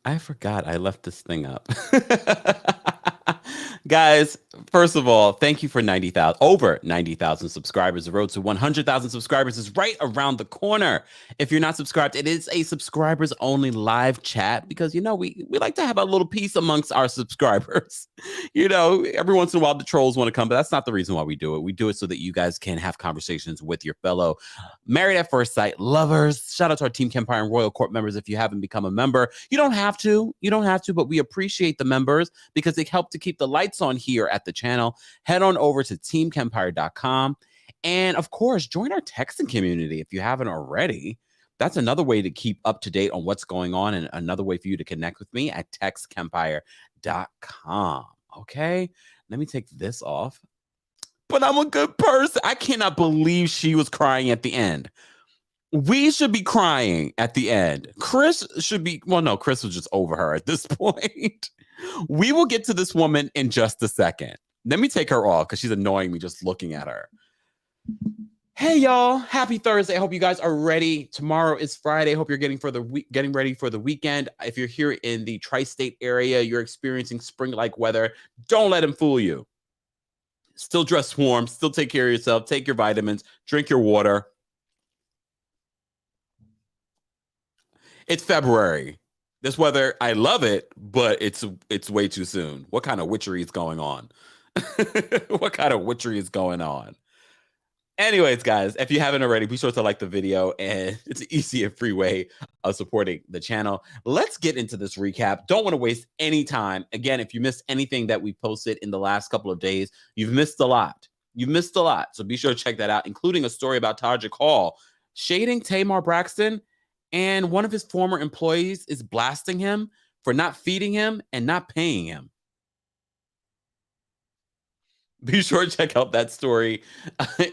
I forgot I left this thing up. Guys, first of all, thank you for 90,000, over 90,000 subscribers. The road to 100,000 subscribers is right around the corner. If you're not subscribed, it is a subscribers only live chat because, we like to have a little peace amongst our subscribers. Every once in a while the trolls want to come, but that's not the reason why we do it. We do it so that you guys can have conversations with your fellow Married at First Sight lovers. Shout out to our Team Kempire and Royal Court members. If you haven't become a member, you don't have to, but we appreciate the members because they help to keep the lights on here at the channel. Head on over to TheKempire.com. And of course, join our texting community if you haven't already. That's another way to keep up to date on what's going on and another way for you to connect with me at TheKempire.com. Okay, let me take this off. But I'm a good person. I cannot believe she was crying at the end. We should be crying at the end. Chris should be, well, no, Chris was just over her at this point. We will get to this woman in just a second. Let me take her off because she's annoying me just looking at her. Hey, y'all. Happy Thursday. I hope you guys are ready. Tomorrow is Friday. I hope you're getting ready for the weekend. If you're here in the tri-state area, you're experiencing spring-like weather. Don't let him fool you. Still dress warm. Still take care of yourself. Take your vitamins. Drink your water. It's February. This weather, I love it, but it's way too soon. What kind of witchery is going on? What kind of witchery is going on? Anyways, guys, if you haven't already, be sure to like the video, and it's an easy and free way of supporting the channel. Let's get into this recap. Don't want to waste any time. Again, if you missed anything that we posted in the last couple of days, you've missed a lot. You've missed a lot. So be sure to check that out, including a story about Tajik Hall shading Tamar Braxton, and one of his former employees is blasting him for not feeding him and not paying him. Be sure to check out that story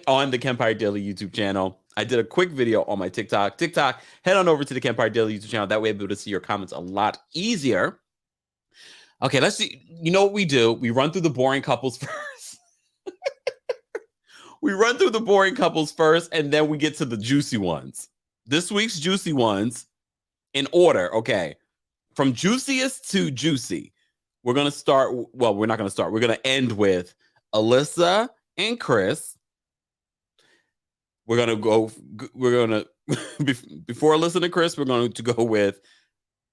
on the Kempire Daily YouTube channel. I did a quick video on my TikTok. Head on over to the Kempire Daily YouTube channel. That way, I'll be able to see your comments a lot easier. Okay, let's see. You know what we do? We run through the boring couples first. We run through the boring couples first, and then we get to the juicy ones. This week's juicy ones in order. Okay, from juiciest to juicy. We're going to start. Well, we're not going to start. We're going to end with Alyssa and Chris. We're going to before Alyssa and Chris, we're going to go with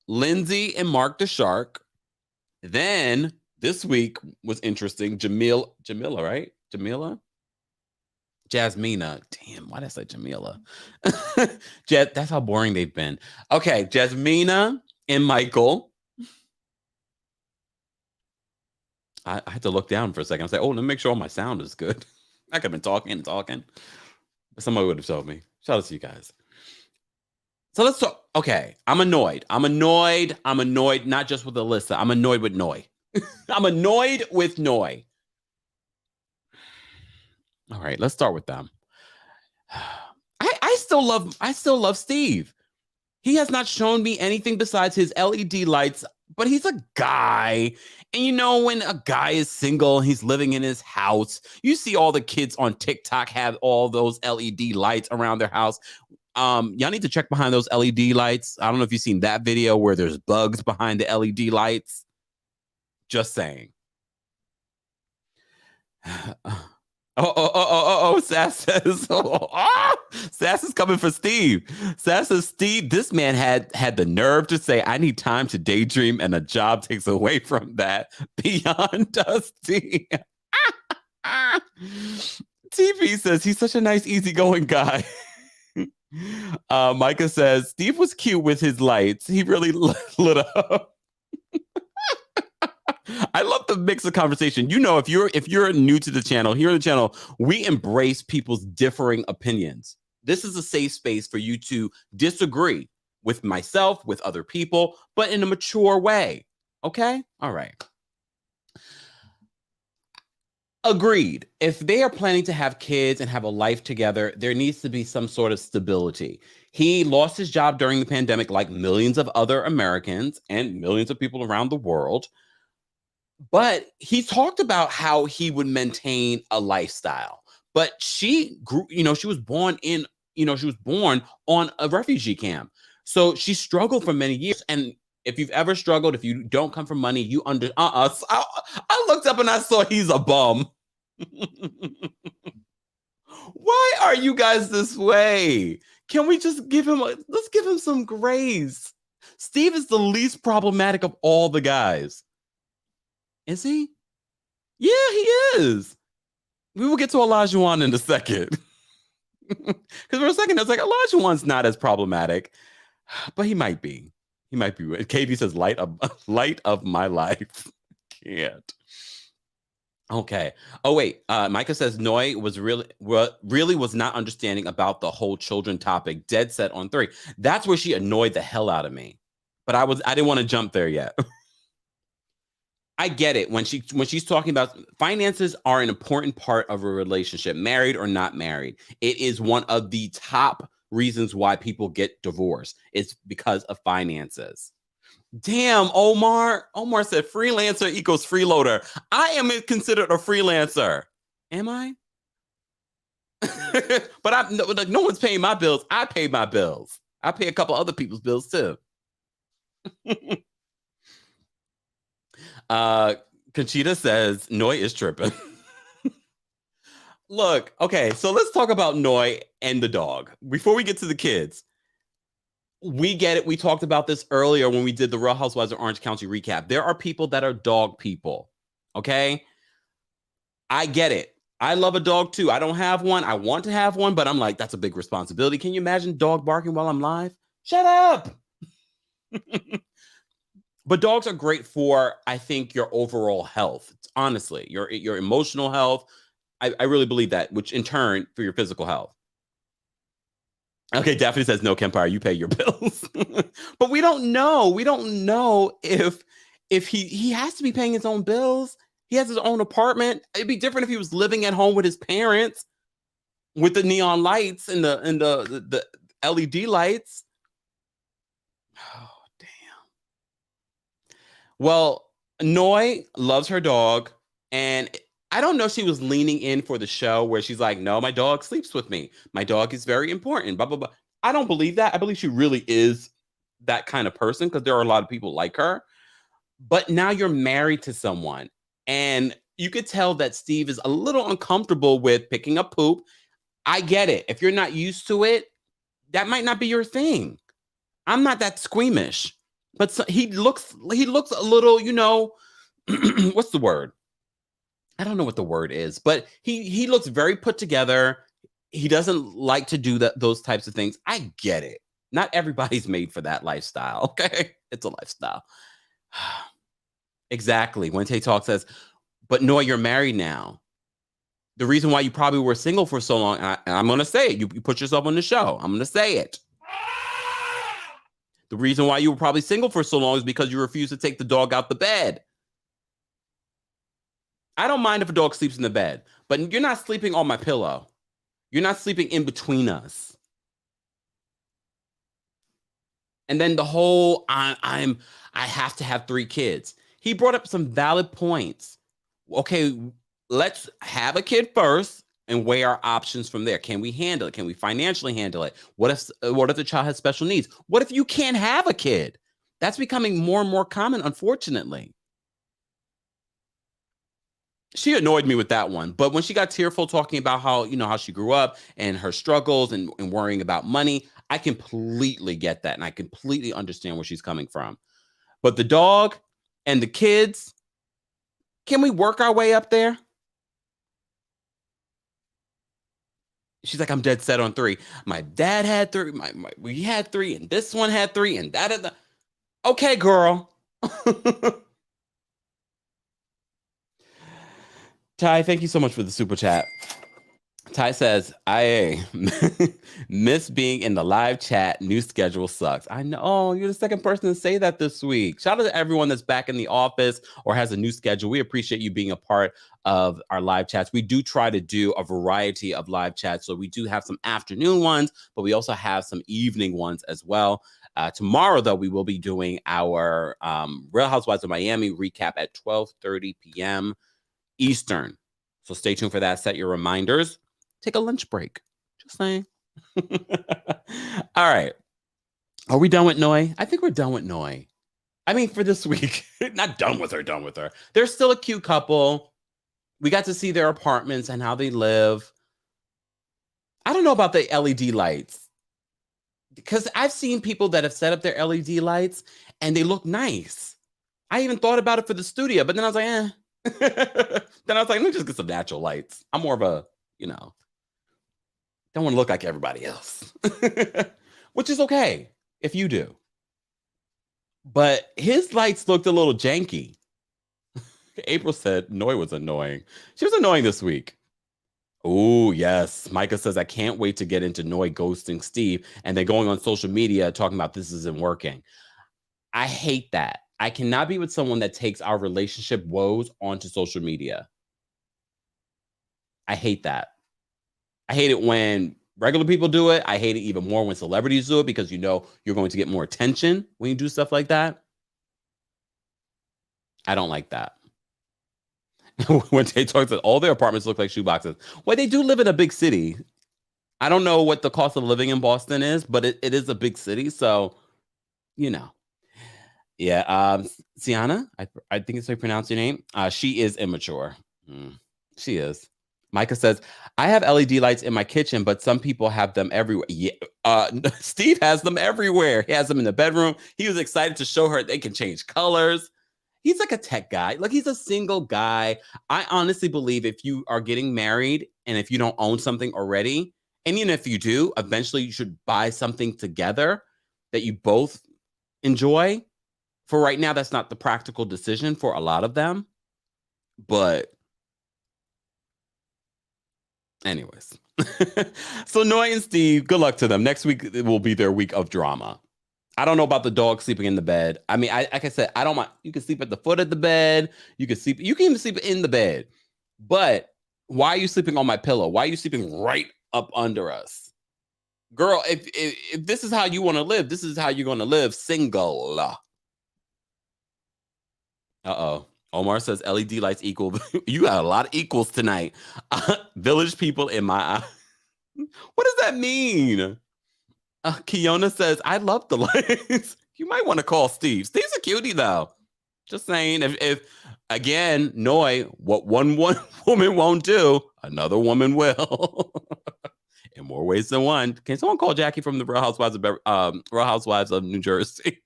Lindsay and Mark the Shark. Then this week was interesting. Jamila, right? Jasmina. Damn, why did I say Jamila? That's how boring they've been. Okay, Jasmina and Michael. I had to look down for a second. I was like, oh, let me make sure my sound is good. I could have been talking. But somebody would have told me. Shout out to you guys. So let's talk. Okay, I'm annoyed. Not just with Alyssa. I'm annoyed with Noi. I'm annoyed with Noi. All right, let's start with them. I still love Steve. He has not shown me anything besides his LED lights, but he's a guy. And when a guy is single, he's living in his house. You see all the kids on TikTok have all those LED lights around their house. Y'all need to check behind those LED lights. I don't know if you've seen that video where there's bugs behind the LED lights. Just saying. Sass says, Sass is coming for Steve. Sass says, Steve, this man had the nerve to say, I need time to daydream, and a job takes away from that. Beyond Dusty. TV says, he's such a nice, easygoing guy. Micah says, Steve was cute with his lights. He really lit up. I love the mix of conversation. If you're new to the channel, here on the channel, we embrace people's differing opinions. This is a safe space for you to disagree with myself, with other people, but in a mature way. Okay? All right. Agreed. If they are planning to have kids and have a life together, there needs to be some sort of stability. He lost his job during the pandemic, like millions of other Americans and millions of people around the world. But he talked about how he would maintain a lifestyle. But she grew, she was born on a refugee camp. So she struggled for many years. And If you've ever struggled, if you don't come from money, you I looked up and I saw he's a bum. Why are you guys this way? Can we just let's give him some grace. Steve is the least problematic of all the guys. Is he? Yeah, he is. We will get to Olajuwon in a second. Because for a second, I was like, Olajuwon's not as problematic, but he might be. He might be. KV says, light of my life. Can't. Okay. Oh wait. Micah says Noi was really was not understanding about the whole children topic. Dead set on 3. That's where she annoyed the hell out of me. But I didn't want to jump there yet. I get it when she's talking about finances are an important part of a relationship, married or not married. It is one of the top reasons why people get divorced. It's because of finances. Damn, Omar. Omar said freelancer equals freeloader. I am considered a freelancer. Am I? But no one's paying my bills. I pay my bills. I pay a couple other people's bills too. Conchita says Noi is tripping. Look, okay, so let's talk about Noi and the dog. Before we get to the kids, we get it. We talked about this earlier when we did the Real Housewives of Orange County recap. There are people that are dog people, okay? I get it. I love a dog too. I don't have one. I want to have one, but I'm like, that's a big responsibility. Can you imagine dog barking while I'm live? Shut up. But dogs are great for, I think, your overall health. Honestly, your emotional health. I really believe that, which in turn for your physical health. Okay, Daphne says, no, Kempire, you pay your bills. But we don't know. We don't know if he has to be paying his own bills. He has his own apartment. It'd be different if he was living at home with his parents with the neon lights and the LED lights. Oh, damn. Well, Noi loves her dog, and I don't know if she was leaning in for the show where she's like, no, my dog sleeps with me. My dog is very important, blah, blah, blah. I don't believe that. I believe she really is that kind of person because there are a lot of people like her. But now you're married to someone, and you could tell that Steve is a little uncomfortable with picking up poop. I get it. If you're not used to it, that might not be your thing. I'm not that squeamish, but he looks a little, what's the word? I don't know what the word is, but he looks very put together. He doesn't like to do those types of things. I get it. Not everybody's made for that lifestyle. Okay, it's a lifestyle. Exactly. When Tay Talk says, but Noah, you're married now. The reason why you probably were single for so long, and I'm going to say it, you put yourself on the show. I'm going to say it. The reason why you were probably single for so long is because you refused to take the dog out the bed. I don't mind if a dog sleeps in the bed, but you're not sleeping on my pillow. You're not sleeping in between us. And then the whole I have to have 3 kids. He brought up some valid points. Okay, let's have a kid first and weigh our options from there. Can we handle it? Can we financially handle it? What if the child has special needs? What if you can't have a kid? That's becoming more and more common, unfortunately. She annoyed me with that one. But when she got tearful talking about how she grew up and her struggles and worrying about money, I completely get that. And I completely understand where she's coming from. But the dog and the kids, can we work our way up there? She's like, I'm dead set on 3. My dad had 3. We had 3, and this one had 3, and that. Okay, girl. Ty, thank you so much for the super chat. Ty says, I miss being in the live chat. New schedule sucks. I know. Oh, you're the second person to say that this week. Shout out to everyone that's back in the office or has a new schedule. We appreciate you being a part of our live chats. We do try to do a variety of live chats. So we do have some afternoon ones, but we also have some evening ones as well. Tomorrow, though, we will be doing our Real Housewives of Miami recap at 12:30 p.m. Eastern. So stay tuned for that. Set your reminders. Take a lunch break. Just saying. All right. Are we done with Noi? I think we're done with Noi. I mean, for this week, not done with her. They're still a cute couple. We got to see their apartments and how they live. I don't know about the LED lights because I've seen people that have set up their LED lights and they look nice. I even thought about it for the studio, but then I was like, eh. Then I was like, let me just get some natural lights. I'm more of a, don't want to look like everybody else, which is okay if you do. But his lights looked a little janky. April said Noi was annoying. She was annoying this week. Oh, yes. Micah says, I can't wait to get into Noi ghosting Steve and then going on social media talking about this isn't working. I hate that. I cannot be with someone that takes our relationship woes onto social media. I hate that. I hate it when regular people do it. I hate it even more when celebrities do it because you're going to get more attention when you do stuff like that. I don't like that. When they talk that all their apartments look like shoeboxes. Well, they do live in a big city. I don't know what the cost of living in Boston is, but it is a big city. So, Yeah. Sienna, I think it's how you pronounce your name. She is immature. She is. Micah says, I have LED lights in my kitchen, but some people have them everywhere. Yeah. Steve has them everywhere. He has them in the bedroom. He was excited to show her they can change colors. He's like a tech guy. Like, he's a single guy. I honestly believe if you are getting married and if you don't own something already, and even if you do, eventually you should buy something together that you both enjoy. For right now, that's not the practical decision for a lot of them. But anyways. So Noi and Steve, good luck to them. Next week will be their week of drama. I don't know about the dog sleeping in the bed. I mean, like I said, I don't mind. You can sleep at the foot of the bed. You can even sleep in the bed. But why are you sleeping on my pillow? Why are you sleeping right up under us? Girl, if this is how you want to live, this is how you're going to live single. Uh-oh. Omar says LED lights equal. You got a lot of equals tonight. Village people in my eye. What does that mean? Kiona says, I love the lights. You might want to call Steve. Steve's a cutie, though. Just saying, if again, Noi, what one woman won't do, another woman will. In more ways than one. Can someone call Jackie from the Real Housewives of New Jersey?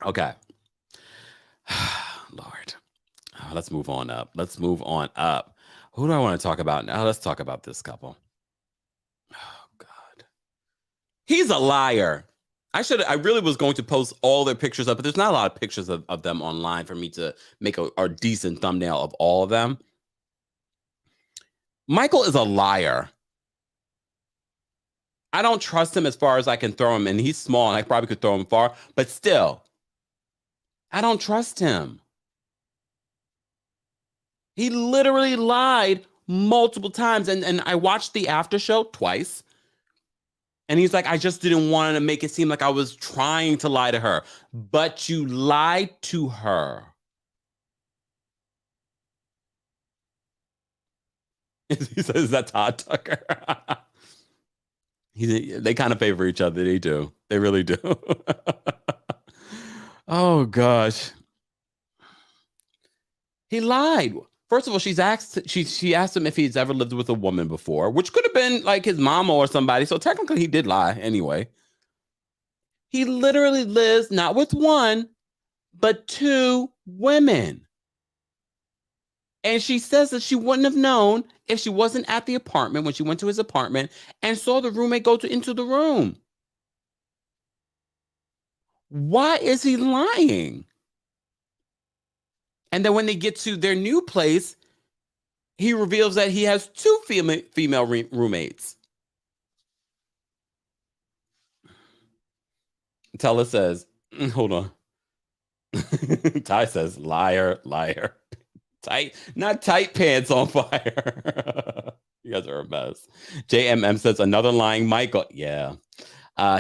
Okay. Lord. Let's move on up. Who do I want to talk about now? Let's talk about this couple. Oh, God. He's a liar. I really was going to post all their pictures up, but there's not a lot of pictures of them online for me to make a decent thumbnail of all of them. Michael is a liar. I don't trust him as far as I can throw him, and he's small, and I probably could throw him far, but still, I don't trust him. He literally lied multiple times, and I watched the after show twice. And he's like, I just didn't want to make it seem like I was trying to lie to her. But you lied to her. He says, is that Todd Tucker? They kind of favor each other. They do. They really do. Oh, gosh. He lied. First of all, she asked him if he's ever lived with a woman before, which could have been like his mama or somebody. So technically he did lie anyway. He literally lives not with one, but two women. And she says that she wouldn't have known if she wasn't at the apartment when she went to his apartment and saw the roommate go into the room. Why is he lying? And then when they get to their new place, he reveals that he has two female roommates. Tella says, hold on. Ty says, liar, liar. Not tight pants on fire. You guys are a mess. JMM says, another lying Michael. Yeah.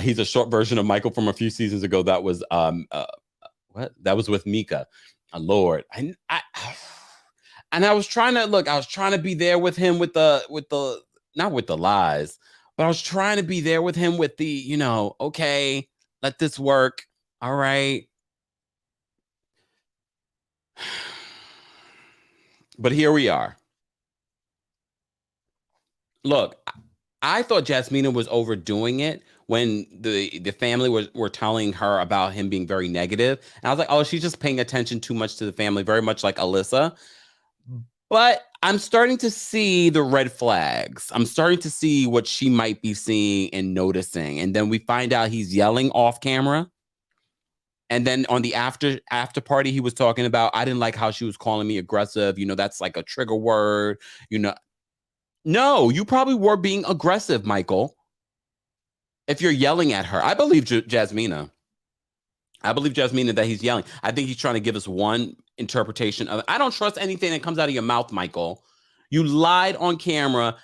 He's a short version of Michael from a few seasons ago. That was what? That was with Mika. Lord. And I was trying to be there with him with the not with the lies, but I was trying to be there with him with the, okay, Let this work. All right. But here we are. Look, I thought Jasmina was overdoing it when the family were telling her about him being very negative. And I was like, oh, she's just paying attention too much to the family, very much like Alyssa. But I'm starting to see the red flags. I'm starting to see what she might be seeing and noticing. And then we find out he's yelling off camera. And then on the after party, he was talking about, I didn't like how she was calling me aggressive. That's like a trigger word. No, you probably were being aggressive, Michael. If you're yelling at her, I believe Jasmina. I believe Jasmina that he's yelling. I think he's trying to give us one interpretation of. I don't trust anything that comes out of your mouth, Michael. You lied on camera.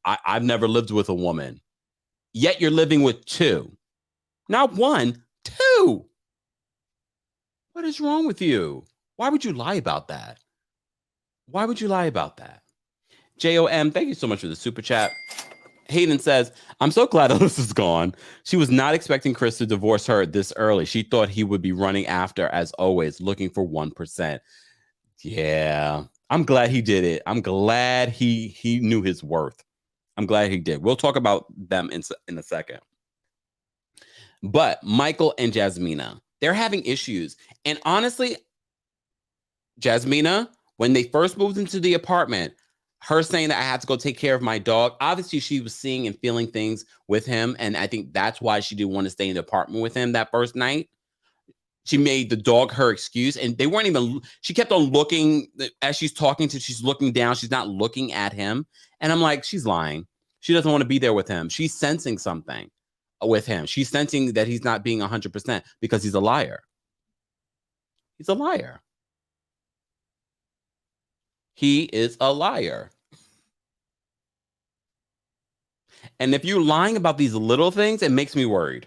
I've never lived with a woman. Yet you're living with two, not one, two. What is wrong with you? Why would you lie about that? Why would you lie about that? JOM, thank you so much for the super chat. Hayden says, I'm so glad Alyssa's gone. She was not expecting Chris to divorce her this early. She thought he would be running after, as always, looking for 1%. Yeah, I'm glad he did it. I'm glad he knew his worth. I'm glad he did. We'll talk about them in a second. But Michael and Jasmina, they're having issues. And honestly, Jasmina, when they first moved into the apartment, her saying that I had to go take care of my dog, obviously she was seeing and feeling things with him. And I think that's why she didn't want to stay in the apartment with him that first night. She made the dog her excuse, and they weren't even, she kept on looking as she's talking to, she's looking down. She's not looking at him. And I'm like, she's lying. She doesn't want to be there with him. She's sensing something with him. She's sensing that he's not being 100% because he's a liar. He's a liar. He is a liar. And if you're lying about these little things, it makes me worried.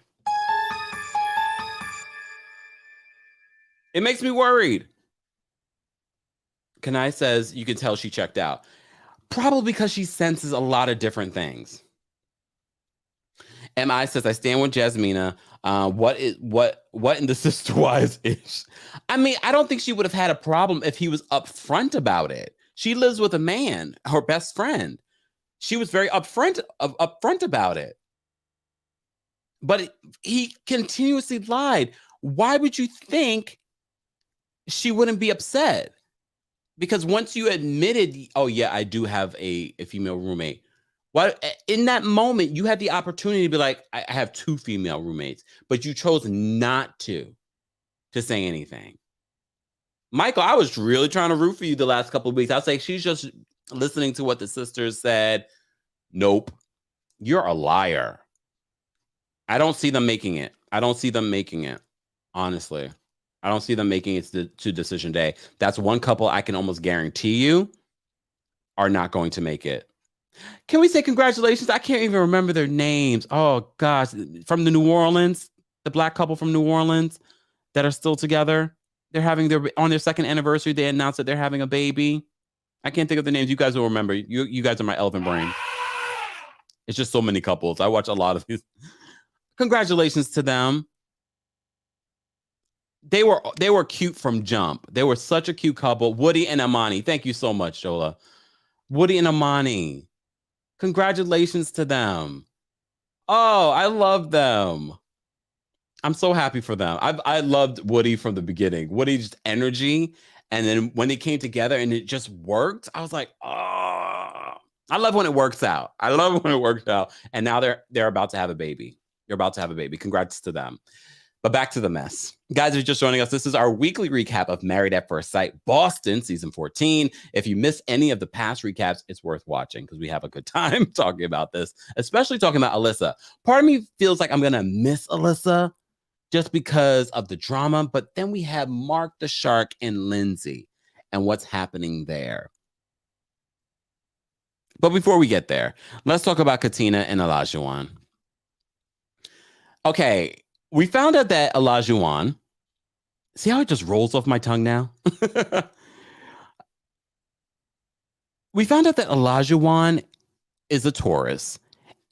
It makes me worried. Kanai says you can tell she checked out. Probably because she senses a lot of different things. MI says, I stand with Jasmina. What in the sister wives is? I mean, I don't think she would have had a problem if he was upfront about it. She lives with a man, her best friend. She was very upfront about it. But he continuously lied. Why would you think she wouldn't be upset? Because once you admitted, oh yeah, I do have a female roommate. What in that moment you had the opportunity to be like, I have two female roommates, but you chose not to say anything. Michael, I was really trying to root for you the last couple of weeks. I was like, she's just listening to what the sisters said. Nope. You're a liar. I don't see them making it. Honestly. I don't see them making it to decision day. That's one couple I can almost guarantee you are not going to make it. Can we say congratulations? I can't even remember their names. Oh, gosh. From the New Orleans, the black couple from New Orleans that are still together. They're having on their second anniversary, they announced that they're having a baby. I can't think of the names. You guys will remember. You guys are my elven brain. It's just so many couples. I watch a lot of these. Congratulations to them. They were cute from jump. They were such a cute couple. Woody and Amani. Thank you so much, Shola. Woody and Amani. Congratulations to them. Oh, I love them. I'm so happy for them. I loved Woody from the beginning. Woody's energy. And then when they came together and it just worked, I was like, oh, I love when it works out. And now they're about to have a baby. You're about to have a baby. Congrats to them. But back to the mess. Guys, if you're just joining us, this is our weekly recap of Married at First Sight Boston, season 14. If you missed any of the past recaps, it's worth watching because we have a good time talking about this, especially talking about Alyssa. Part of me feels like I'm going to miss Alyssa just because of the drama, but then we have Mark the Shark and Lindsay and what's happening there. But before we get there, let's talk about Katina and Olajuwon. Okay. We found out that Olajuwon, see how it just rolls off my tongue now? We found out that Olajuwon is a Taurus.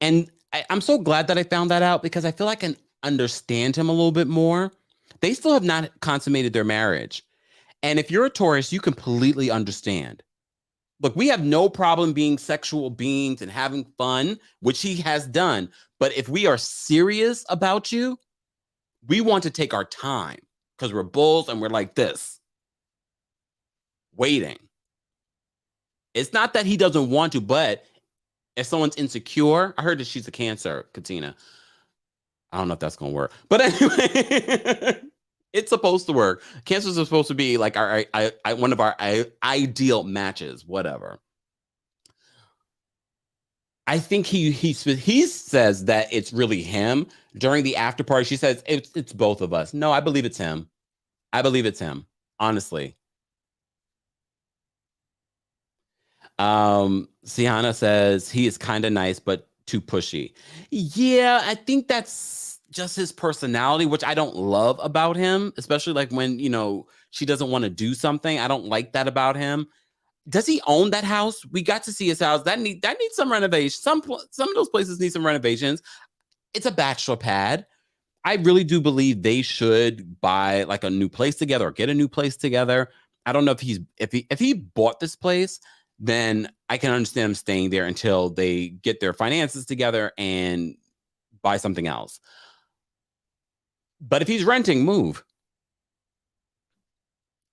And I'm so glad that I found that out because I feel like understand him a little bit more. They still have not consummated their marriage. And if you're a Taurus, you completely understand. Look, we have no problem being sexual beings and having fun, which he has done. But if we are serious about you, we want to take our time because we're bulls and we're like this, waiting. It's not that he doesn't want to, but if someone's insecure, I heard that she's a Cancer, Katina. I don't know if that's going to work. But anyway, it's supposed to work. Cancers are supposed to be like one of our ideal matches, whatever. I think he says that it's really him during the after party. She says it's both of us. No, I believe it's him. I believe it's him. Honestly. Sienna says he is kind of nice, but too pushy. Yeah, I think that's just his personality, which I don't love about him, especially like when, she doesn't want to do something. I don't like that about him. Does he own that house? We got to see his house. That needs some renovation. Some of those places need some renovations. It's a bachelor pad. I really do believe they should buy like a new place together or get a new place together. I don't know if he bought this place, then I can understand him staying there until they get their finances together and buy something else. But if he's renting, move.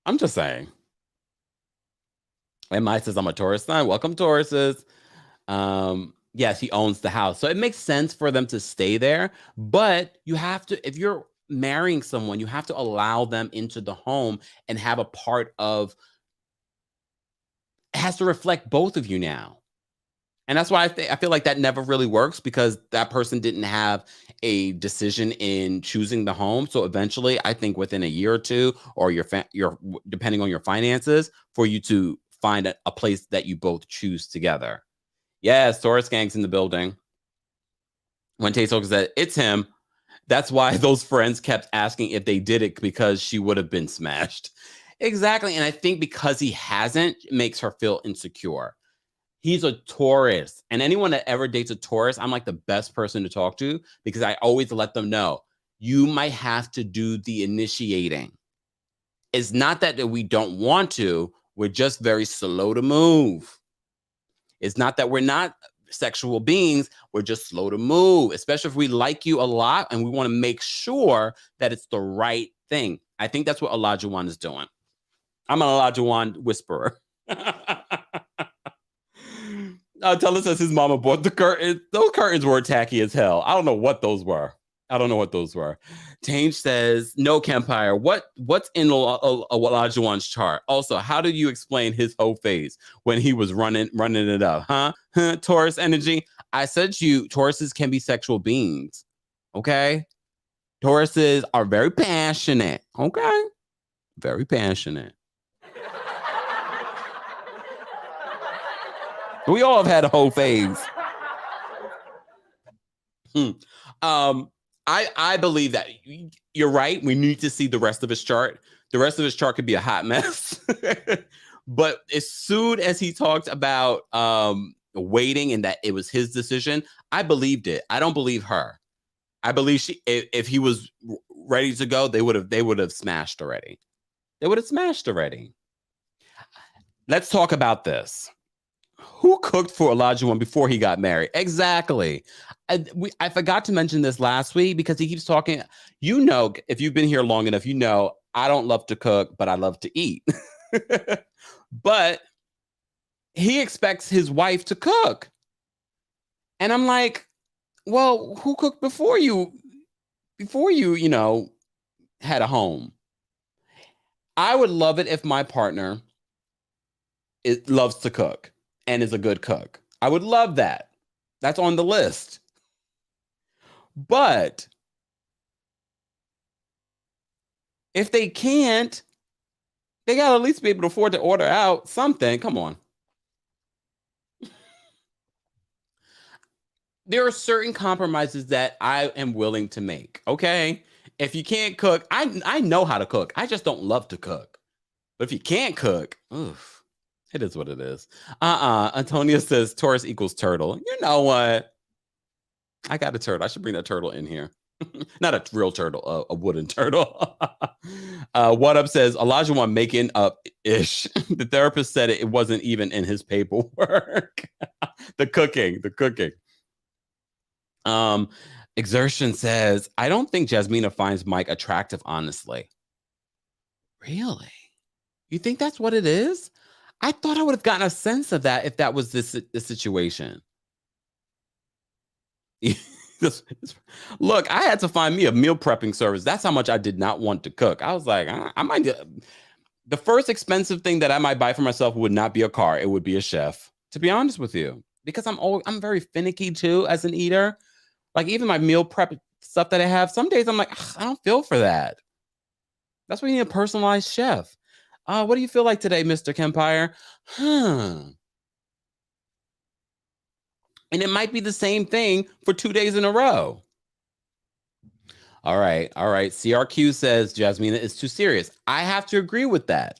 I'm just saying. And Mike says, I'm a Taurus sign. Welcome, Tauruses. Yes, he owns the house. So it makes sense for them to stay there. But you have to, if you're marrying someone, you have to allow them into the home and have a part of, it has to reflect both of you now. And that's why I feel like that never really works because that person didn't have a decision in choosing the home. So eventually, I think within a year or two, or your depending on your finances, for you to find a place that you both choose together. Yes, Taurus gang's in the building. When Taylor said it's him, that's why those friends kept asking if they did it because she would have been smashed. Exactly, and I think because he hasn't, it makes her feel insecure. He's a Taurus. And anyone that ever dates a Taurus, I'm like the best person to talk to because I always let them know you might have to do the initiating. It's not that we don't want to, we're just very slow to move. It's not that we're not sexual beings, we're just slow to move, especially if we like you a lot and we want to make sure that it's the right thing. I think that's what Olajuwon is doing. I'm an Olajuwon whisperer. Tell us, says his mama bought the curtains. Those curtains were tacky as hell. I don't know what those were. Tange says, no, Kempire. What's in Olajuwon's chart? Also, how do you explain his whole phase when he was running it up? Huh? Taurus energy. I said to you, Tauruses can be sexual beings. Okay? Tauruses are very passionate. Okay? Very passionate. We all have had a whole phase. I believe that you're right. We need to see the rest of his chart. The rest of his chart could be a hot mess. But as soon as he talked about waiting and that it was his decision, I believed it. I don't believe her. I believe if he was ready to go, they would have smashed already. They would have smashed already. Let's talk about this. Who cooked for Olajuwon before he got married? Exactly. I forgot to mention this last week because he keeps talking. If you've been here long enough, I don't love to cook, but I love to eat. But he expects his wife to cook. And I'm like, well, who cooked before you, had a home? I would love it if my partner loves to cook and is a good cook. I would love that. That's on the list. But if they can't, they got to at least be able to afford to order out something. Come on. There are certain compromises that I am willing to make. Okay. If you can't cook, I know how to cook. I just don't love to cook. But if you can't cook, oof, it is what it is. Antonia says Taurus equals turtle. You know what? I got a turtle. I should bring that turtle in here. Not a real turtle, a wooden turtle. What Up says, Olajuwon making up ish. The therapist said it wasn't even in his paperwork. The cooking. Exertion says, I don't think Jasmina finds Mike attractive, honestly. Really? You think that's what it is? I thought I would have gotten a sense of that if that was this situation. Look, I had to find me a meal prepping service. That's how much I did not want to cook. I was like, I might. The first expensive thing that I might buy for myself would not be a car. It would be a chef, to be honest with you, because I'm very finicky too as an eater. Like even my meal prep stuff that I have, some days I'm like, I don't feel for that. That's why you need a personalized chef. What do you feel like today, Mr. Kempire? And it might be the same thing for 2 days in a row. All right. CRQ says Jasmina is too serious. I have to agree with that.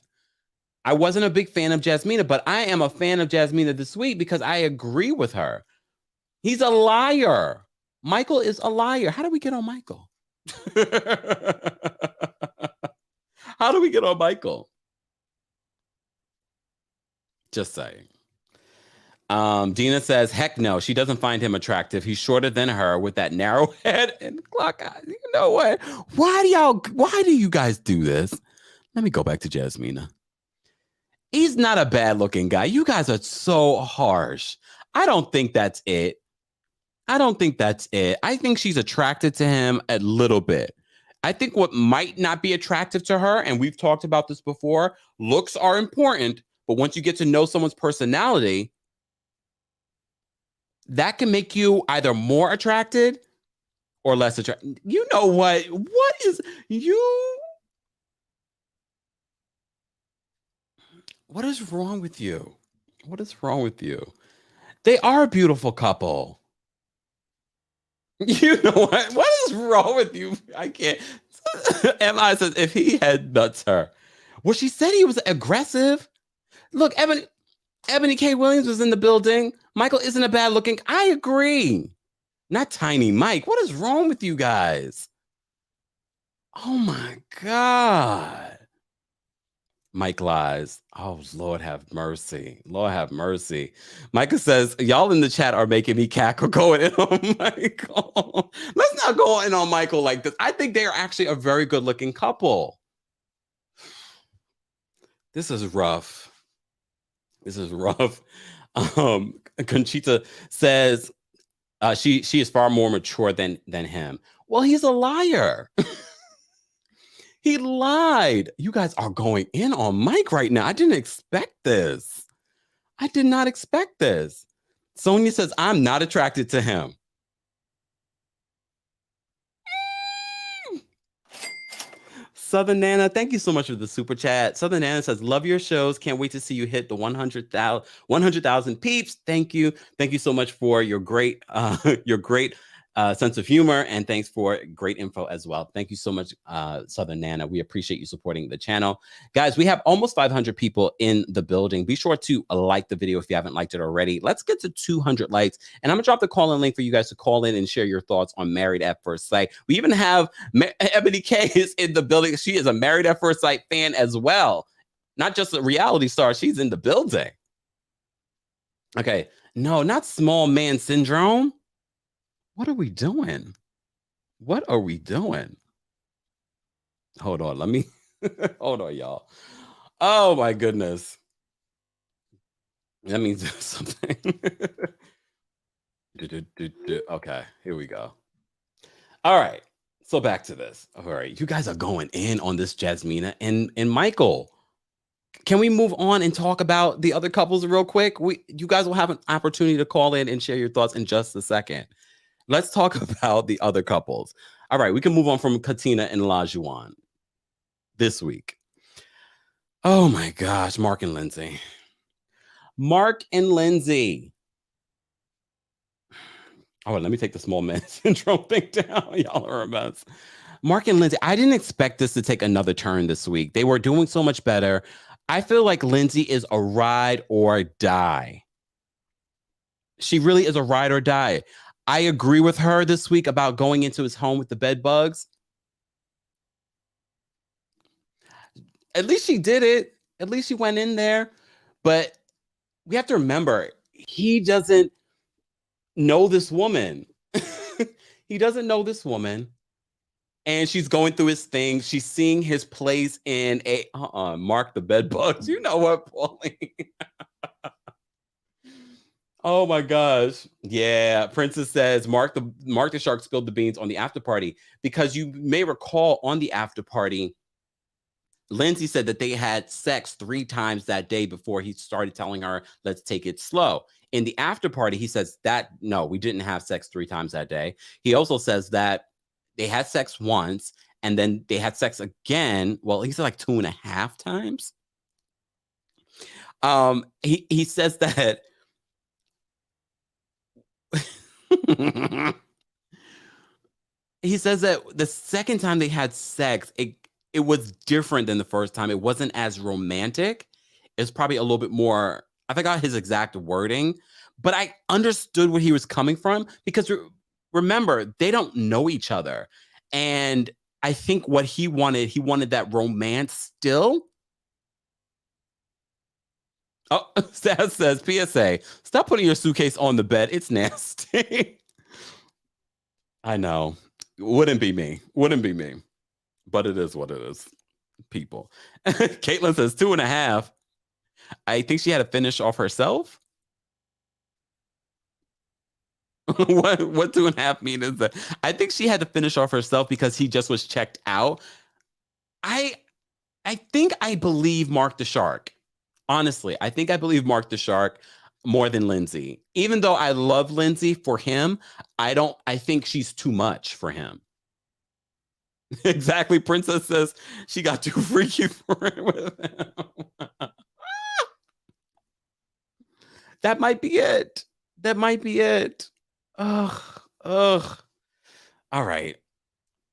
I wasn't a big fan of Jasmina, but I am a fan of Jasmina this week because I agree with her. He's a liar. Michael is a liar. How do we get on Michael? How do we get on Michael? Just saying. Dina says, heck no, she doesn't find him attractive. He's shorter than her with that narrow head and clock eye. You know what? Why do you guys do this? Let me go back to Jasmina. He's not a bad looking guy. You guys are so harsh. I don't think that's it. I think she's attracted to him a little bit. I think what might not be attractive to her, and we've talked about this before, looks are important, but once you get to know someone's personality, that can make you either more attracted or less attracted. You know what? What is wrong with you? What is wrong with you? They are a beautiful couple. You know what? What is wrong with you? I can't. MI says if he had nuts her. Well, she said he was aggressive. Look, Ebony K. Williams was in the building. Michael isn't a bad looking. I agree. Not Tiny Mike. What is wrong with you guys? Oh my God. Mike lies. Oh, Lord have mercy. Lord have mercy. Micah says, y'all in the chat are making me cackle going in on Michael. Let's not go in on Michael like this. I think they are actually a very good looking couple. This is rough. Conchita says she is far more mature than him. Well, he's a liar. He lied. You guys are going in on Mike right now. I didn't expect this. I did not expect this. Sonia says, I'm not attracted to him. Southern Nana, thank you so much for the super chat. Southern Nana says, love your shows. Can't wait to see you hit the 100,000 peeps. Thank you. Thank you so much for your great sense of humor, and thanks for great info as well. Thank you so much, Southern Nana. We appreciate you supporting the channel. Guys, we have almost 500 people in the building. Be sure to like the video if you haven't liked it already. Let's get to 200 likes, and I'm gonna drop the call-in link for you guys to call in and share your thoughts on Married at First Sight. We even have Ebony K is in the building. She is a Married at First Sight fan as well. Not just a reality star, she's in the building. Okay, no, not small man syndrome. What are we doing? Hold on, let me hold on, y'all. Oh my goodness. That means something. Okay, here we go. All right, so back to this. All right, you guys are going in on this Jasmina and Michael. Can we move on and talk about the other couples real quick? You guys will have an opportunity to call in and share your thoughts in just a second. Let's talk about the other couples. All right, we can move on from Katina and Olajuwon this week. Oh my gosh, Mark and Lindsay. Oh, let me take the small man syndrome thing down. Y'all are a mess. Mark and Lindsay, I didn't expect this to take another turn this week. They were doing so much better. I feel like Lindsay is a ride or die. She really is a ride or die. I agree with her this week about going into his home with the bed bugs. At least she did it. At least she went in there. But we have to remember, he doesn't know this woman. He doesn't know this woman. And she's going through his thing. She's seeing his place in a Mark the bed bugs. You know what, Pauline? Oh my gosh. Yeah. Princess says Mark the Shark spilled the beans on the after party, because you may recall on the after party, Lindsay said that they had sex 3 times that day before he started telling her, let's take it slow. In the after party, he says that, no, we didn't have sex 3 times that day. He also says that they had sex once and then they had sex again. Well, he said like 2.5 times. He says that he says that the second time they had sex, it was different than the first time. It wasn't as romantic. It's probably a little bit more, I forgot his exact wording, but I understood where he was coming from, because remember, they don't know each other. And I think what he wanted that romance still. Oh, Saz says, PSA, stop putting your suitcase on the bed. It's nasty. I know. Wouldn't be me. But it is what it is. People. Caitlin says 2.5. I think she had to finish off herself. what 2.5 mean is that? I think she had to finish off herself because he just was checked out. I think I believe Mark the Shark. Honestly, I think I believe Mark the Shark more than Lindsay. Even though I love Lindsay for him, I think she's too much for him. Exactly. Princess says she got too freaky for it with him. That might be it. Ugh. All right.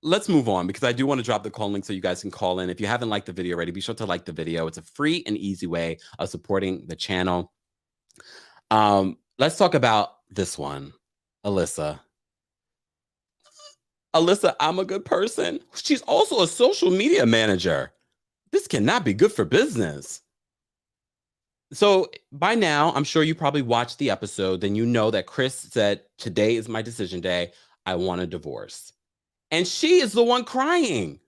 Let's move on, because I do want to drop the call link so you guys can call in. If you haven't liked the video already, be sure to like the video. It's a free and easy way of supporting the channel. Let's talk about this one. Alyssa, I'm a good person. She's also a social media manager. This cannot be good for business. So by now, I'm sure you probably watched the episode. Then you know that Chris said, today is my decision day. I want a divorce. And she is the one crying.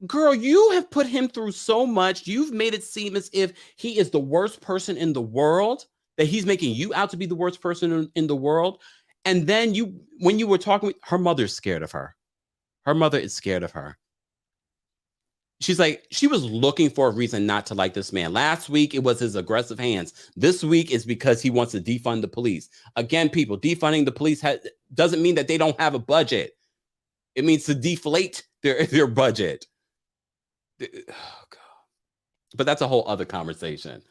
Girl, you have put him through so much. You've made it seem as if he is the worst person in the world, that he's making you out to be the worst person in the world. And then when you were talking, her mother's scared of her. Her mother is scared of her. She's like, she was looking for a reason not to like this man. Last week, it was his aggressive hands. This week is because he wants to defund the police. Again, people, defunding the police doesn't mean that they don't have a budget. It means to deflate their budget. Oh, God. But that's a whole other conversation.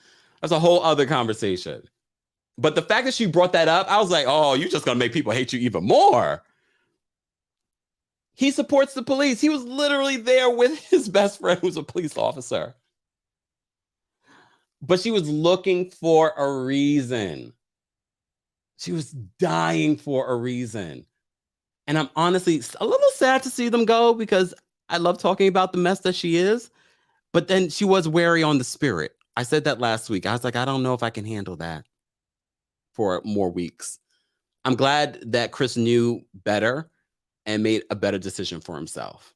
But the fact that she brought that up, I was like, oh, you're just going to make people hate you even more. He supports the police. He was literally there with his best friend, who's a police officer. But she was looking for a reason. She was dying for a reason. And I'm honestly a little sad to see them go, because I love talking about the mess that she is. But then she was wary on the spirit. I said that last week. I was like, I don't know if I can handle that for more weeks. I'm glad that Chris knew better and made a better decision for himself.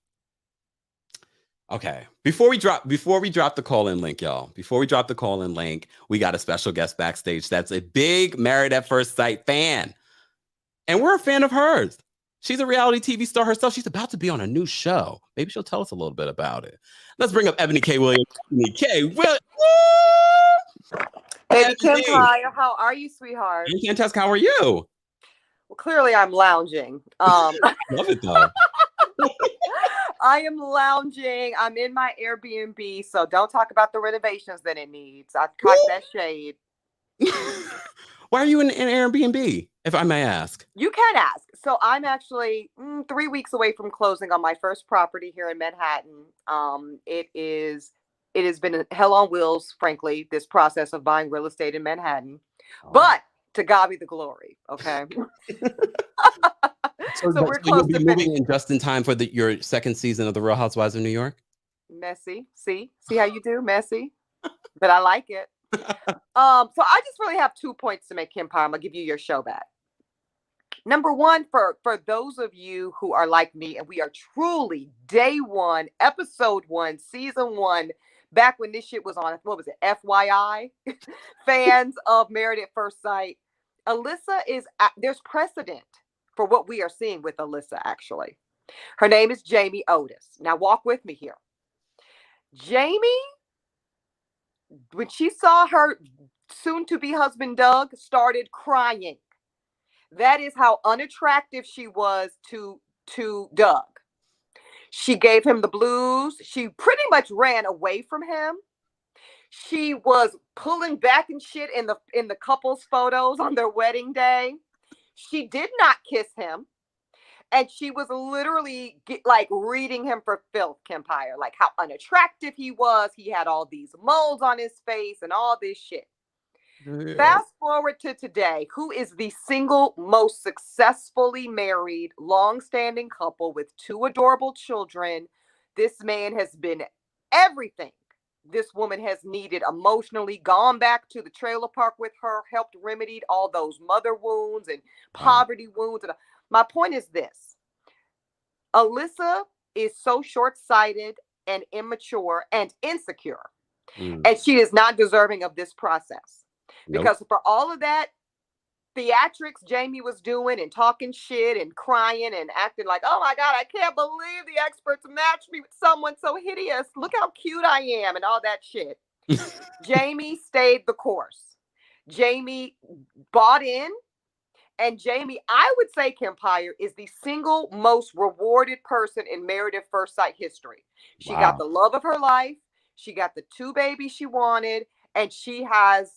Okay. Before we drop the call-in link, y'all. We got a special guest backstage that's a big Married at First Sight fan. And we're a fan of hers. She's a reality TV star herself. She's about to be on a new show. Maybe she'll tell us a little bit about it. Let's bring up Ebony K. Williams. Hey, Kempire, how are you, sweetheart? I'm fantastic. How are you? Well, clearly I'm lounging. Love it, though. I am lounging. I'm in my Airbnb, so don't talk about the renovations that it needs. I caught that shade. Why are you in Airbnb, if I may ask? You can ask. So I'm actually 3 weeks away from closing on my first property here in Manhattan. It has been hell on wheels, frankly, this process of buying real estate in Manhattan. Oh. But to God be the glory, okay? So, So we're so you'll close be to moving finishing. in just in time for your second season of The Real Housewives of New York? Messy. See how you do, messy. But I like it. So I just really have 2 points to make, Kempire. I'm gonna give you your show back. Number one, for those of you who are like me, and we are truly day one, episode one, season one, back when this shit was on, what was it, FYI, fans of Married at First Sight, Alyssa there's precedent for what we are seeing with Alyssa, actually. Her name is Jamie Otis. Now walk with me here. Jamie, when she saw her soon-to-be husband, Doug, started crying. That is how unattractive she was to Doug. She gave him the blues. She pretty much ran away from him. She was pulling back and shit in the couple's photos on their wedding day. She did not kiss him. And she was literally like reading him for filth, Kempire, like how unattractive he was. He had all these moles on his face and all this shit. Yeah. Fast forward to today, who is the single most successfully married, long-standing couple with 2 adorable children. This man has been everything this woman has needed emotionally, gone back to the trailer park with her, helped remedied all those mother wounds and poverty wounds. And my point is this: Alyssa is so short-sighted and immature and insecure, and she is not deserving of this process. Nope. Because for all of that theatrics Jamie was doing and talking shit and crying and acting like, oh my God, I can't believe the experts matched me with someone so hideous. Look how cute I am and all that shit. Jamie stayed the course. Jamie bought in. And Jamie, I would say, Kempire, is the single most rewarded person in Married at First Sight history. She got the love of her life. She got the 2 babies she wanted. And she has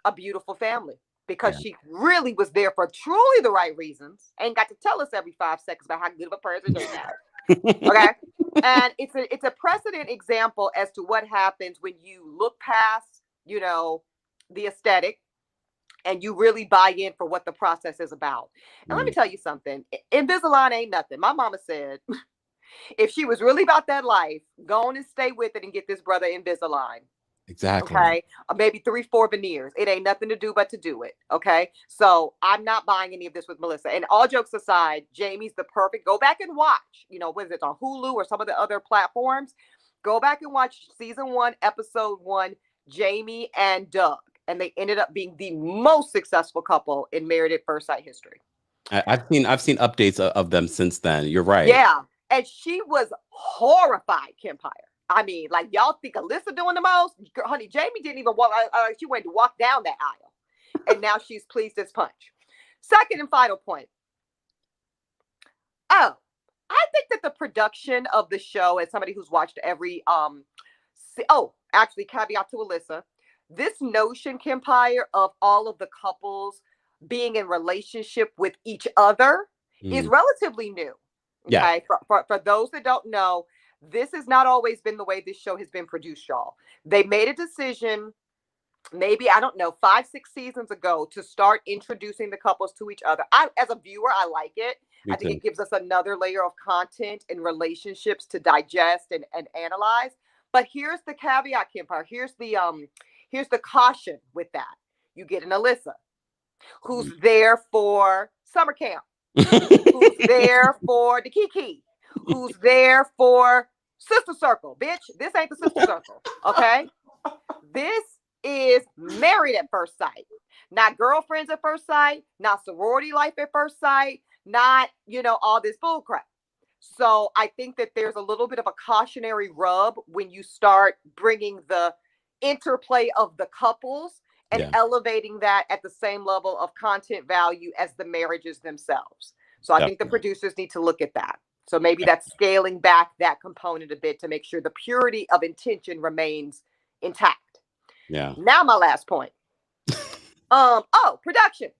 a beautiful family because she really was there for truly the right reasons and got to tell us every 5 seconds about how good of a person she is. Okay. And it's a precedent example as to what happens when you look past, the aesthetic and you really buy in for what the process is about. And let me tell you something. Invisalign ain't nothing. My mama said, if she was really about that life, go on and stay with it and get this brother Invisalign. Exactly. Okay. Or maybe 3-4 veneers. It ain't nothing to do but to do it. Okay. So I'm not buying any of this with Melissa. And all jokes aside, Jamie's the perfect. Go back and watch. Whether it's on Hulu or some of the other platforms. Go back and watch season 1, episode 1, Jamie and Doug. And they ended up being the most successful couple in Married at First Sight history. I've seen updates of them since then. You're right. Yeah. And she was horrified, Kempire. I mean, like, y'all think Alyssa doing the most? Honey, Jamie didn't even walk. She went to walk down that aisle. And now she's pleased as punch. Second and final point. Oh, I think that the production of the show, as somebody who's watched every, actually, caveat to Alyssa, this notion, Kempire, of all of the couples being in relationship with each other is relatively new. Okay. Yeah. For those that don't know, this has not always been the way this show has been produced, y'all. They made a decision, maybe, I don't know, 5-6 seasons ago, to start introducing the couples to each other. As a viewer, I like it. I think it gives us another layer of content and relationships to digest and analyze. But here's the caveat, Kempire. Here's the caution with that. You get an Alyssa who's there for summer camp, who's there for the Kiki, who's there for Sister Circle. Bitch, this ain't the Sister Circle, okay? This is Married at First Sight. Not girlfriends at first sight, not sorority life at first sight, not, all this bull crap. So I think that there's a little bit of a cautionary rub when you start bringing the interplay of the couples and elevating that at the same level of content value as the marriages themselves. So I think the producers need to look at that. So maybe that's scaling back that component a bit to make sure the purity of intention remains intact. Yeah. Now my last point. Production.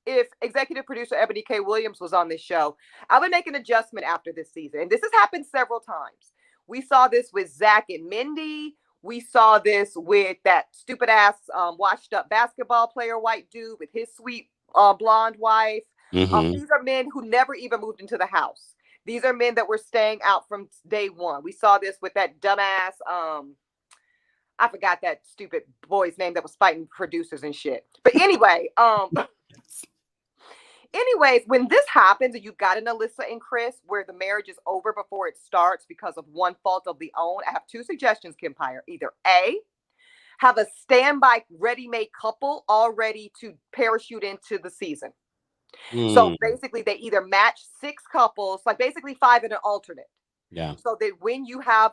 If executive producer Ebony K. Williams was on this show, I would make an adjustment after this season. And this has happened several times. We saw this with Zach and Mindy. We saw this with that stupid ass washed up basketball player white dude with his sweet blonde wife. These are men who never even moved into the house. These are men that were staying out from day one. We saw this with that dumbass, I forgot that stupid boy's name that was fighting producers and shit. But anyway, anyways, when this happens and you've got an Alyssa and Chris where the marriage is over before it starts because of one fault of the own, I have two suggestions, Kempire. Either A, have a standby ready-made couple all ready to parachute into the season. So basically they either match 6 couples, like basically 5 in an alternate. Yeah. So that when you have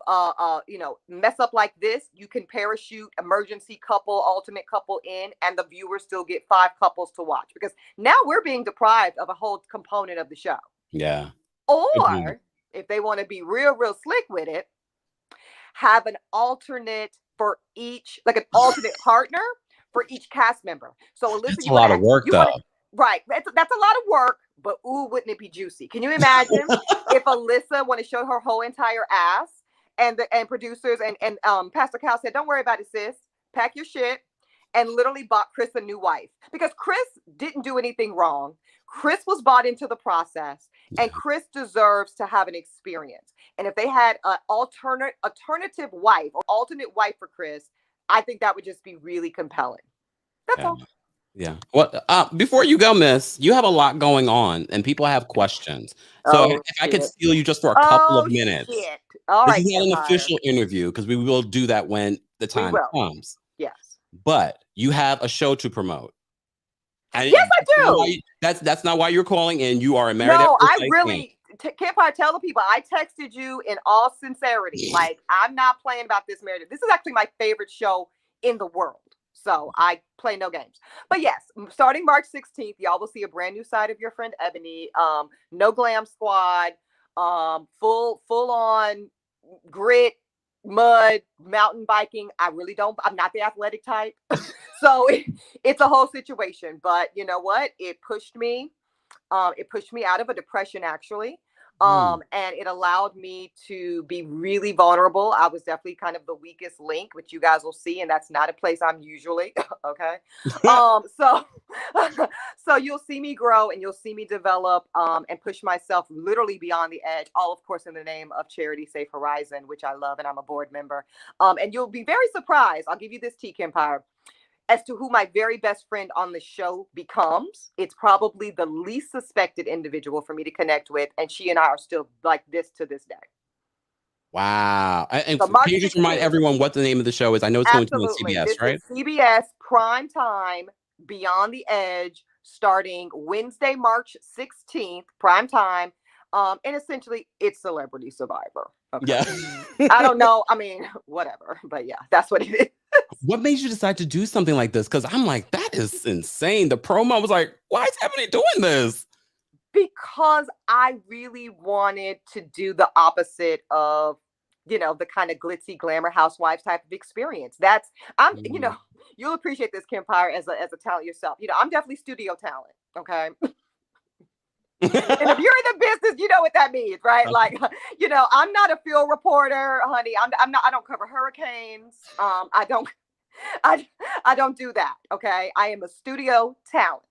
mess up like this, you can parachute emergency couple, alternate couple in, and the viewers still get 5 couples to watch, because now we're being deprived of a whole component of the show. Yeah. Or if they want to be real slick with it, have an alternate for each, like an alternate partner for each cast member. So Alyssa, that's a lot of work though. Right. That's a lot of work, but ooh, wouldn't it be juicy? Can you imagine if Alyssa want to show her whole entire ass and producers and Pastor Cal said, don't worry about it, sis. Pack your shit, and literally bought Chris a new wife, because Chris didn't do anything wrong. Chris was bought into the process, and Chris deserves to have an experience. And if they had an alternative wife or alternate wife for Chris, I think that would just be really compelling. That's all. Yeah. Well, before you go, Miss, you have a lot going on and people have questions. So if I could steal you just for a couple of minutes. Shit. All right. This is not an official interview, because we will do that when the time comes. Yes. But you have a show to promote. And yes, I do. That's not why you're calling in. You are a married. No, I really can't tell the people. I texted you in all sincerity. Like, I'm not playing about this marriage. This is actually my favorite show in the world. So I play no games. But yes, starting March 16th, y'all will see a brand new side of your friend Ebony. No glam squad. Full on grit, mud, mountain biking. I'm not the athletic type. So it's a whole situation. But you know what? It pushed me out of a depression, actually. And it allowed me to be really vulnerable. I was definitely kind of the weakest link, which you guys will see, and that's not a place I'm usually. Okay. So you'll see me grow and you'll see me develop and push myself literally beyond the edge, all of course in the name of Charity Safe Horizon, which I love, and I'm a board member. And you'll be very surprised. I'll give you this tea, Kempire, as to who my very best friend on the show becomes. It's probably the least suspected individual for me to connect with, and she and I are still like this to this day. Wow. And so can you just remind everyone what the name of the show is? I know it's going to be on CBS, this right? Is CBS prime time, Beyond the Edge, starting Wednesday, March 16th, prime time. And essentially it's Celebrity Survivor. Okay. Yeah. I don't know. I mean, whatever. But yeah, that's what it is. What made you decide to do something like this? Because I'm like, that is insane. The promo was like, why is Ebony doing this? Because I really wanted to do the opposite of, the kind of glitzy glamour housewives type of experience. You'll appreciate this, Kempire, as a talent yourself. I'm definitely studio talent. Okay. And if you're in the business, you know what that means, right? Okay. Like, I'm not a field reporter, honey. I'm not. I don't cover hurricanes. I don't do that. Okay. I am a studio talent.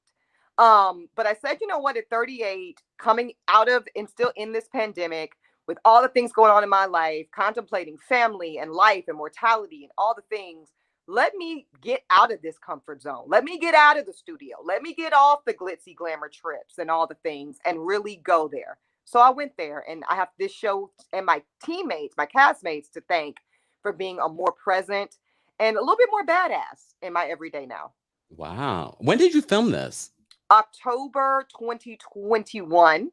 But I said, you know what? At 38, coming out of and still in this pandemic, with all the things going on in my life, contemplating family and life and mortality and all the things, let me get out of this comfort zone. Let me get out of the studio. Let me get off the glitzy glamour trips and all the things and really go there. So I went there, and I have this show and my teammates, my castmates, to thank for being a more present and a little bit more badass in my everyday now. Wow. When did you film this? October 2021.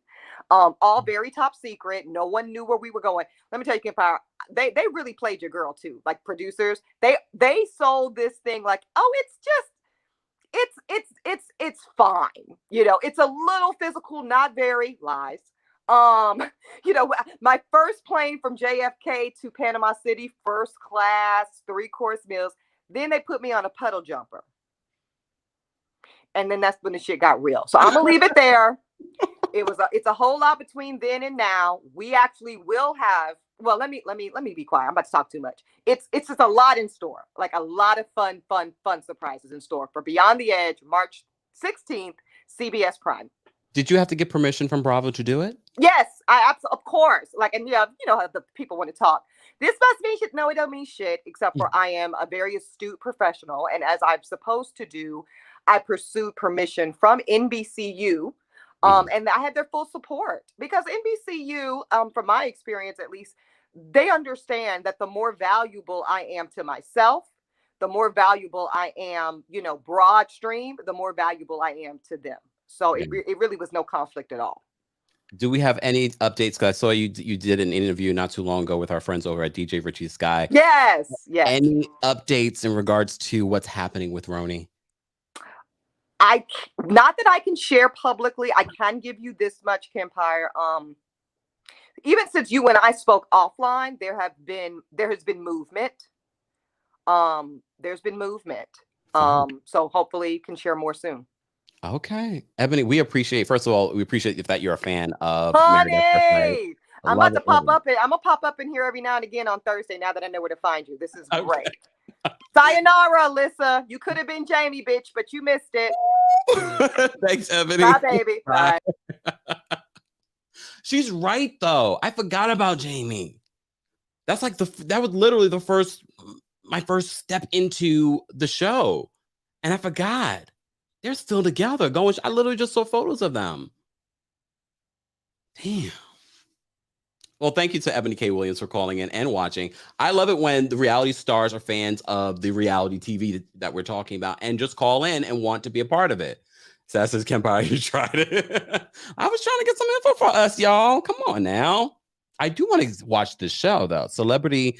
All very top secret. No one knew where we were going. Let me tell you, Kempire, they really played your girl too. Like, producers, they sold this thing like, oh, it's fine. It's a little physical, not very. Lies. My first plane from JFK to Panama City, first class, 3-course meals. Then they put me on a puddle jumper. And then that's when the shit got real. So I'm gonna leave it there. It's a whole lot between then and now. We actually will have, well, let me be quiet. I'm about to talk too much. It's just a lot in store. Like, a lot of fun surprises in store for Beyond the Edge, March 16th, CBS Prime. Did you have to get permission from Bravo to do it? Yes, I absolutely, of course. Like, and yeah, you know how the people want to talk. This must mean shit. No, it don't mean shit, except for I am a very astute professional. And as I'm supposed to do, I pursued permission from NBCU. And I had their full support because NBCU, from my experience at least, they understand that the more valuable I am to myself, the more valuable I am, broad stream, the more valuable I am to them. So it really was no conflict at all. Do we have any updates? Because I saw you did an interview not too long ago with our friends over at DJ Richie Sky. Yes. Any updates in regards to what's happening with Roni? Not that I can share publicly. I can give you this much, Kempire. Even since you and I spoke offline, there has been movement. There's been movement. So hopefully you can share more soon. Okay. Ebony, we appreciate that you're a fan of Honey, I'm about to pop up. I'm gonna pop up in here every now and again on Thursday now that I know where to find you. This is great. Sayonara, Alyssa. You could have been Jamie, bitch, but you missed it. Thanks, Ebony. Bye, baby. Bye. She's right though. I forgot about Jamie. That's like that was literally my first step into the show. And I forgot. They're still together. I literally just saw photos of them. Damn. Well, thank you to Ebony K. Williams for calling in and watching. I love it when the reality stars are fans of the reality TV that we're talking about and just call in and want to be a part of it. Sass says, Kempire, you tried it. I was trying to get some info for us, y'all. Come on now. I do want to watch this show, though. Celebrity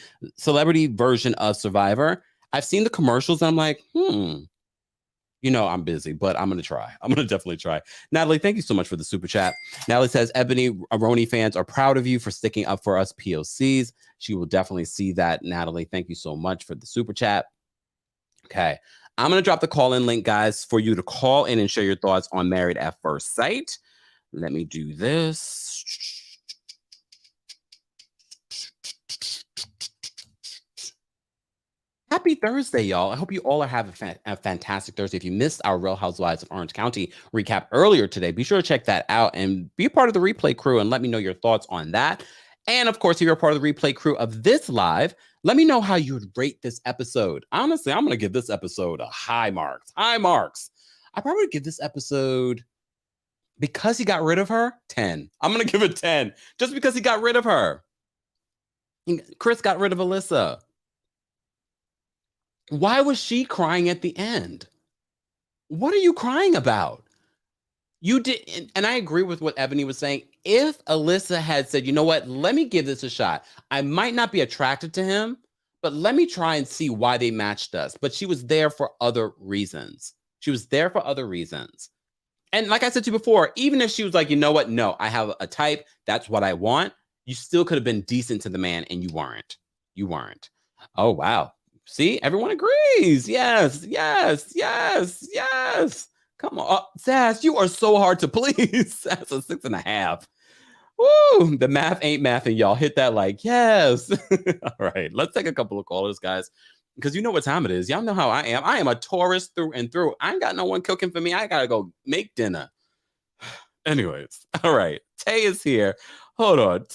version of Survivor. I've seen the commercials and I'm like, I'm busy, but I'm going to try. I'm going to definitely try. Natalie, thank you so much for the super chat. Natalie says, Ebony, Roni fans are proud of you for sticking up for us POCs. She will definitely see that. Natalie, thank you so much for the super chat. Okay. I'm going to drop the call-in link, guys, for you to call in and share your thoughts on Married at First Sight. Let me do this. Happy Thursday, y'all. I hope you all are having a fantastic Thursday. If you missed our Real Housewives of Orange County recap earlier today, be sure to check that out and be a part of the replay crew and let me know your thoughts on that. And of course, if you're a part of the replay crew of this live, let me know how you would rate this episode. Honestly, I'm going to give this episode a high marks. High marks. I probably would give this episode, because he got rid of her, 10. I'm going to give it 10 just because he got rid of her. Chris got rid of Alyssa. Why was she crying at the end? What are you crying about? You did, and I agree with what Ebony was saying. If Alyssa had said, you know what, let me give this a shot. I might not be attracted to him, but let me try and see why they matched us. But she was there for other reasons. And like I said to you before, even if she was like, you know what, no, I have a type, that's what I want, you still could have been decent to the man, and you weren't. Oh, wow. See, everyone agrees. Yes. Come on. Sass, you are so hard to please. That's a 6.5. Woo, the math ain't mathing, y'all. Hit that like, yes. All right, let's take a couple of callers, guys, because you know what time it is. Y'all know how I am. I am a Taurus through and through. I ain't got no one cooking for me. I got to go make dinner. Anyways, all right. Tay is here. Hold on.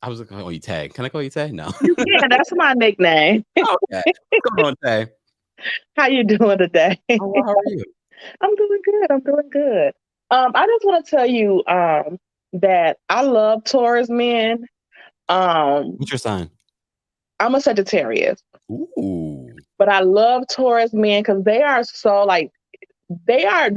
I was going to call you Tay. Can I call you Tay? No. You can. That's my nickname. Okay. What's going on, Tay? How you doing today? How are you? I'm doing good. I just want to tell you that I love Taurus men. What's your sign? I'm a Sagittarius. Ooh. But I love Taurus men because they are so they are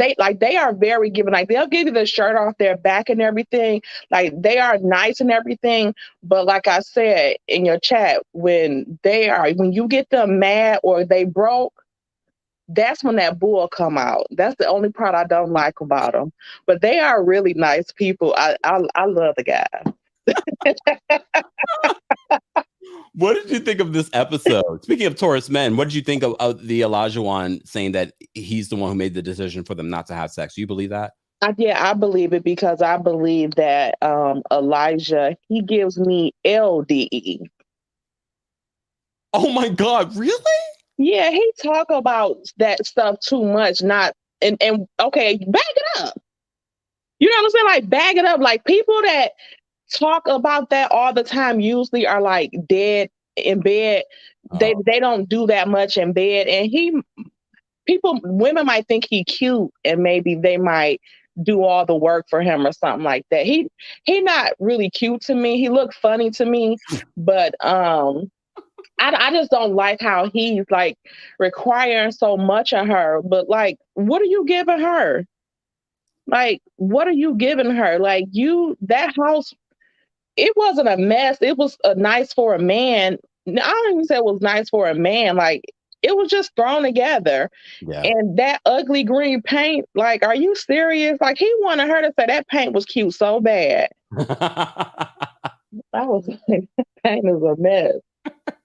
very giving. Like, they'll give you the shirt off their back and everything. Like, they are nice and everything. But like I said in your chat, when you get them mad or they broke, that's when that bull come out. That's the only part I don't like about them. But they are really nice people. I love the guy. What did you think of this episode? Speaking of Taurus men, what did you think of the Elijah saying that he's the one who made the decision for them not to have sex? Do you believe that? I believe it because I believe that Elijah, he gives me LDE. Oh my God, really? Yeah, he talk about that stuff too much. Okay, back it up. You know what I'm saying? Like, bag it up. Like, people that talk about that all the time usually are like dead in bed. Oh, They don't do that much in bed. And women might think he cute and maybe they might do all the work for him or something like that. He not really cute to me. He looked funny to me, but I just don't like how he's like requiring so much of her. But like, what are you giving her? Like, what are you giving her? Like, that house, it wasn't a mess. It was nice for a man. I don't even say it was nice for a man. Like, it was just thrown together. yeah. And that ugly green paint, like, are you serious? Like, he wanted her to say that paint was cute so bad. I was like, that paint is a mess.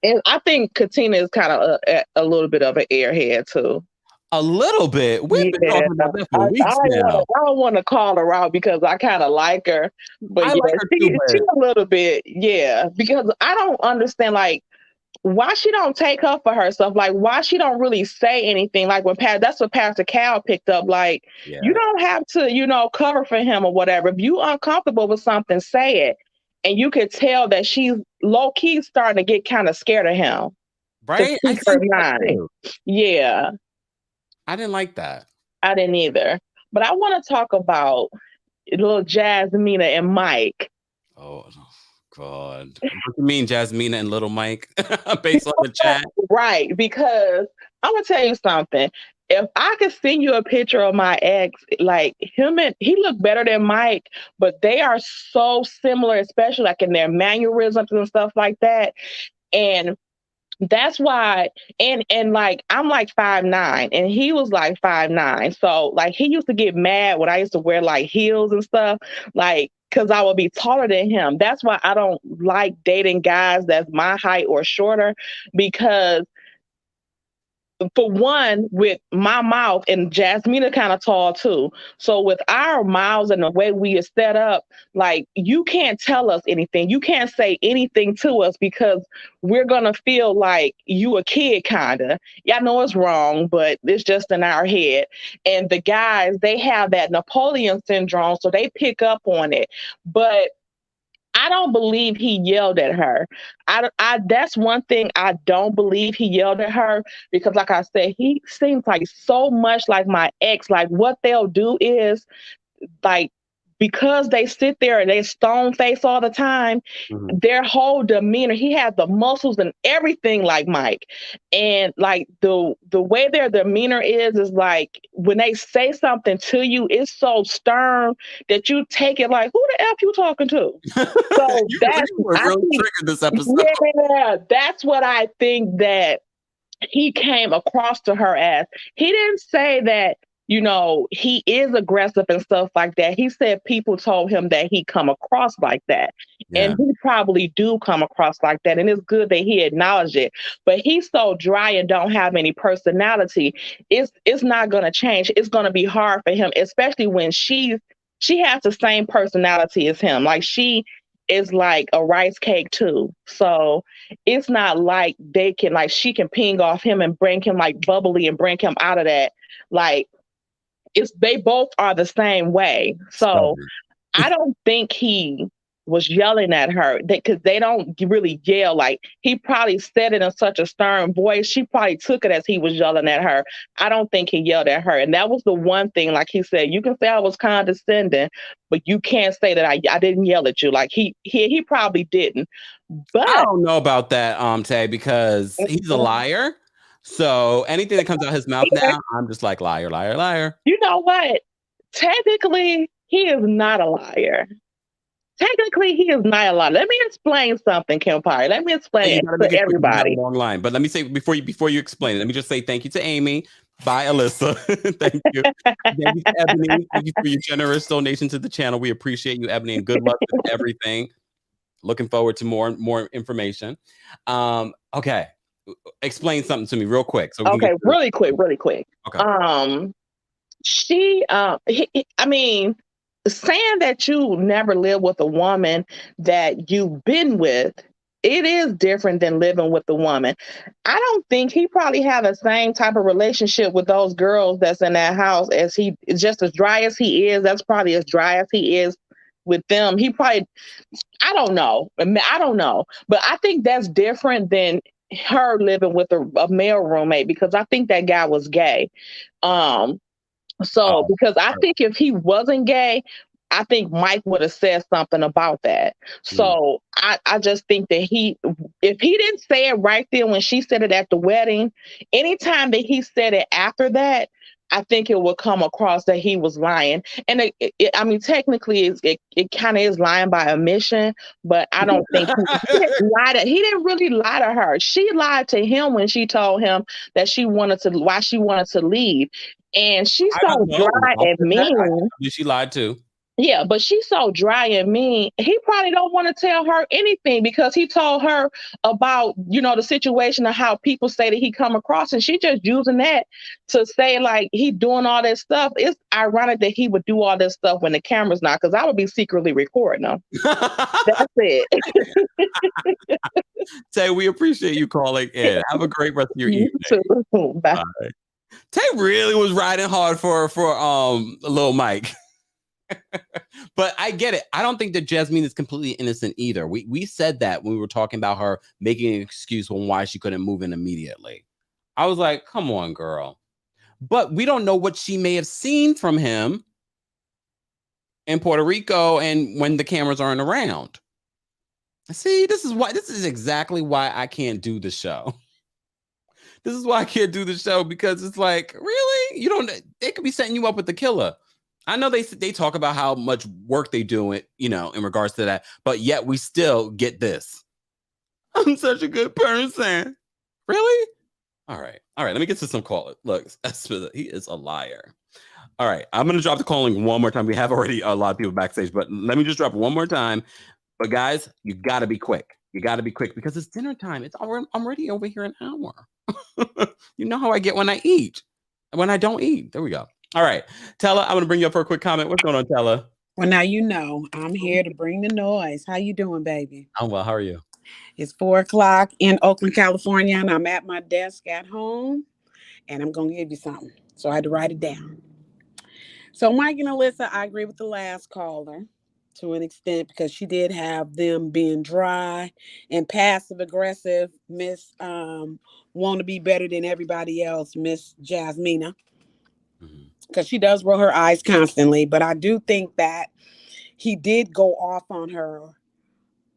And I think Katina is kind of a little bit of an airhead too. A little bit. We've been talking about that for weeks now. I don't want to call her out because I kind of like her, but I yeah, like her too, she a little bit, yeah. Because I don't understand, like, why she don't take up for herself, like why she don't really say anything. Like that's what Pastor Cal picked up. Like, you don't have to, cover for him or whatever. If you uncomfortable with something, say it. And you could tell that she's low key starting to get kind of scared of him. right? To speak her mind. Yeah. I didn't like that. I didn't either. But I want to talk about little Jasmina and Mike. Oh, God. What do you mean, Jasmina and Little Mike? Based on the chat? Right. Because I'm going to tell you something. If I could send you a picture of my ex, like he looked better than Mike, but they are so similar, especially like in their mannerisms and stuff like that. And that's why, and like, I'm like 5'9", and he was like 5'9". So like, he used to get mad when I used to wear like heels and stuff, like, because I would be taller than him. That's why I don't like dating guys that's my height or shorter, because for one, with my mouth, and Jasmina kind of tall too. So with our mouths and the way we are set up, like, you can't tell us anything. You can't say anything to us because we're gonna feel like you a kid, kinda. Yeah, I know it's wrong, but it's just in our head. And the guys, they have that Napoleon syndrome, so they pick up on it. But I don't believe he yelled at her. That's one thing I don't believe he yelled at her, because like I said, he seems like so much like my ex. Like, what they'll do is, like, because they sit there and they stone face all the time, their whole demeanor, he has the muscles and everything like Mike. And like the way their demeanor is like, when they say something to you, it's so stern that you take it like, who the F you talking to? So you were really triggered this episode. Yeah, that's what I think that he came across to her as. He didn't say that, he is aggressive and stuff like that. He said people told him that he come across like that. Yeah. And he probably do come across like that. And it's good that he acknowledged it. But he's so dry and don't have any personality. It's not going to change. It's going to be hard for him, especially when she has the same personality as him. Like, she is like a rice cake too. So it's not like she can ping off him and bring him like bubbly and bring him out of that. Like, they both are the same way. So I don't think he was yelling at her, because they don't really yell. Like, he probably said it in such a stern voice. She probably took it as he was yelling at her. I don't think he yelled at her. And that was the one thing, like he said, you can say I was condescending, but you can't say that I didn't yell at you. Like, he probably didn't. But I don't know about that, Tay, because he's a liar. So anything that comes out his mouth now, I'm just like, liar, liar, liar. You know what? Technically, he is not a liar. Technically, he is not a liar. Let me explain something, Kempire. Let me explain it to everybody. Long line, but let me say before you explain it, let me just say thank you to Amy. Bye, Alyssa. Thank you. Thank you to Ebony. Thank you for your generous donation to the channel. We appreciate you, Ebony, and good luck with everything. Looking forward to more information. Okay. Explain something to me real quick. Really quick. Okay. Saying that you never live with a woman that you've been with it is different than living with the woman. I don't think he probably had the same type of relationship with those girls that's in that house as he, just as dry as he is. That's probably as dry as he is with them. He probably, I don't know. I don't know. But I think that's different than her living with a male roommate, because I think that guy was gay. So, because I think if he wasn't gay, I think Mike would have said something about that. So I just think that if he didn't say it right then when she said it at the wedding, anytime that he said it after that, I think it would come across that he was lying. And I mean, technically, it kind of is lying by omission, but I don't think he didn't really lie to her. She lied to him when she told him that why she wanted to leave. And she's so dry and mean. She lied too. Yeah, but she's so dry and mean. He probably don't want to tell her anything because he told her about, the situation of how people say that he come across, and she just using that to say like he doing all this stuff. It's ironic that he would do all this stuff when the camera's not, because I would be secretly recording them. That's it. Tay, we appreciate you calling in. Have a great rest of your evening. Too. Bye. Right. Tay really was riding hard for Lil Mike. But I get it. I don't think that Jasmine is completely innocent either. We said that when we were talking about her making an excuse on why she couldn't move in immediately. I was like, come on, girl. But we don't know what she may have seen from him in Puerto Rico and when the cameras aren't around. See, this is exactly why I can't do the show. This is why I can't do the show, because it's like, really? They could be setting you up with the killer. I know they talk about how much work they do in regards to that, but yet we still get this. I'm such a good person. Really? All right. Let me get to some callers. Look, he is a liar. All right. I'm going to drop the calling one more time. We have already a lot of people backstage, but let me just drop it one more time. But guys, you got to be quick. You got to be quick because it's dinner time. I'm already over here an hour. You know how I get when I eat. When I don't eat. There we go. All right. Tella, I'm going to bring you up for a quick comment. What's going on, Tella? Well, now I'm here to bring the noise. How you doing, baby? I'm well. How are you? It's 4:00 in Oakland, California, and I'm at my desk at home, and I'm going to give you something. So I had to write it down. So Mike and Alyssa, I agree with the last caller to an extent, because she did have them being dry and passive aggressive. Miss want to be better than everybody else, Miss Jasmina. Because she does roll her eyes constantly. But I do think that he did go off on her.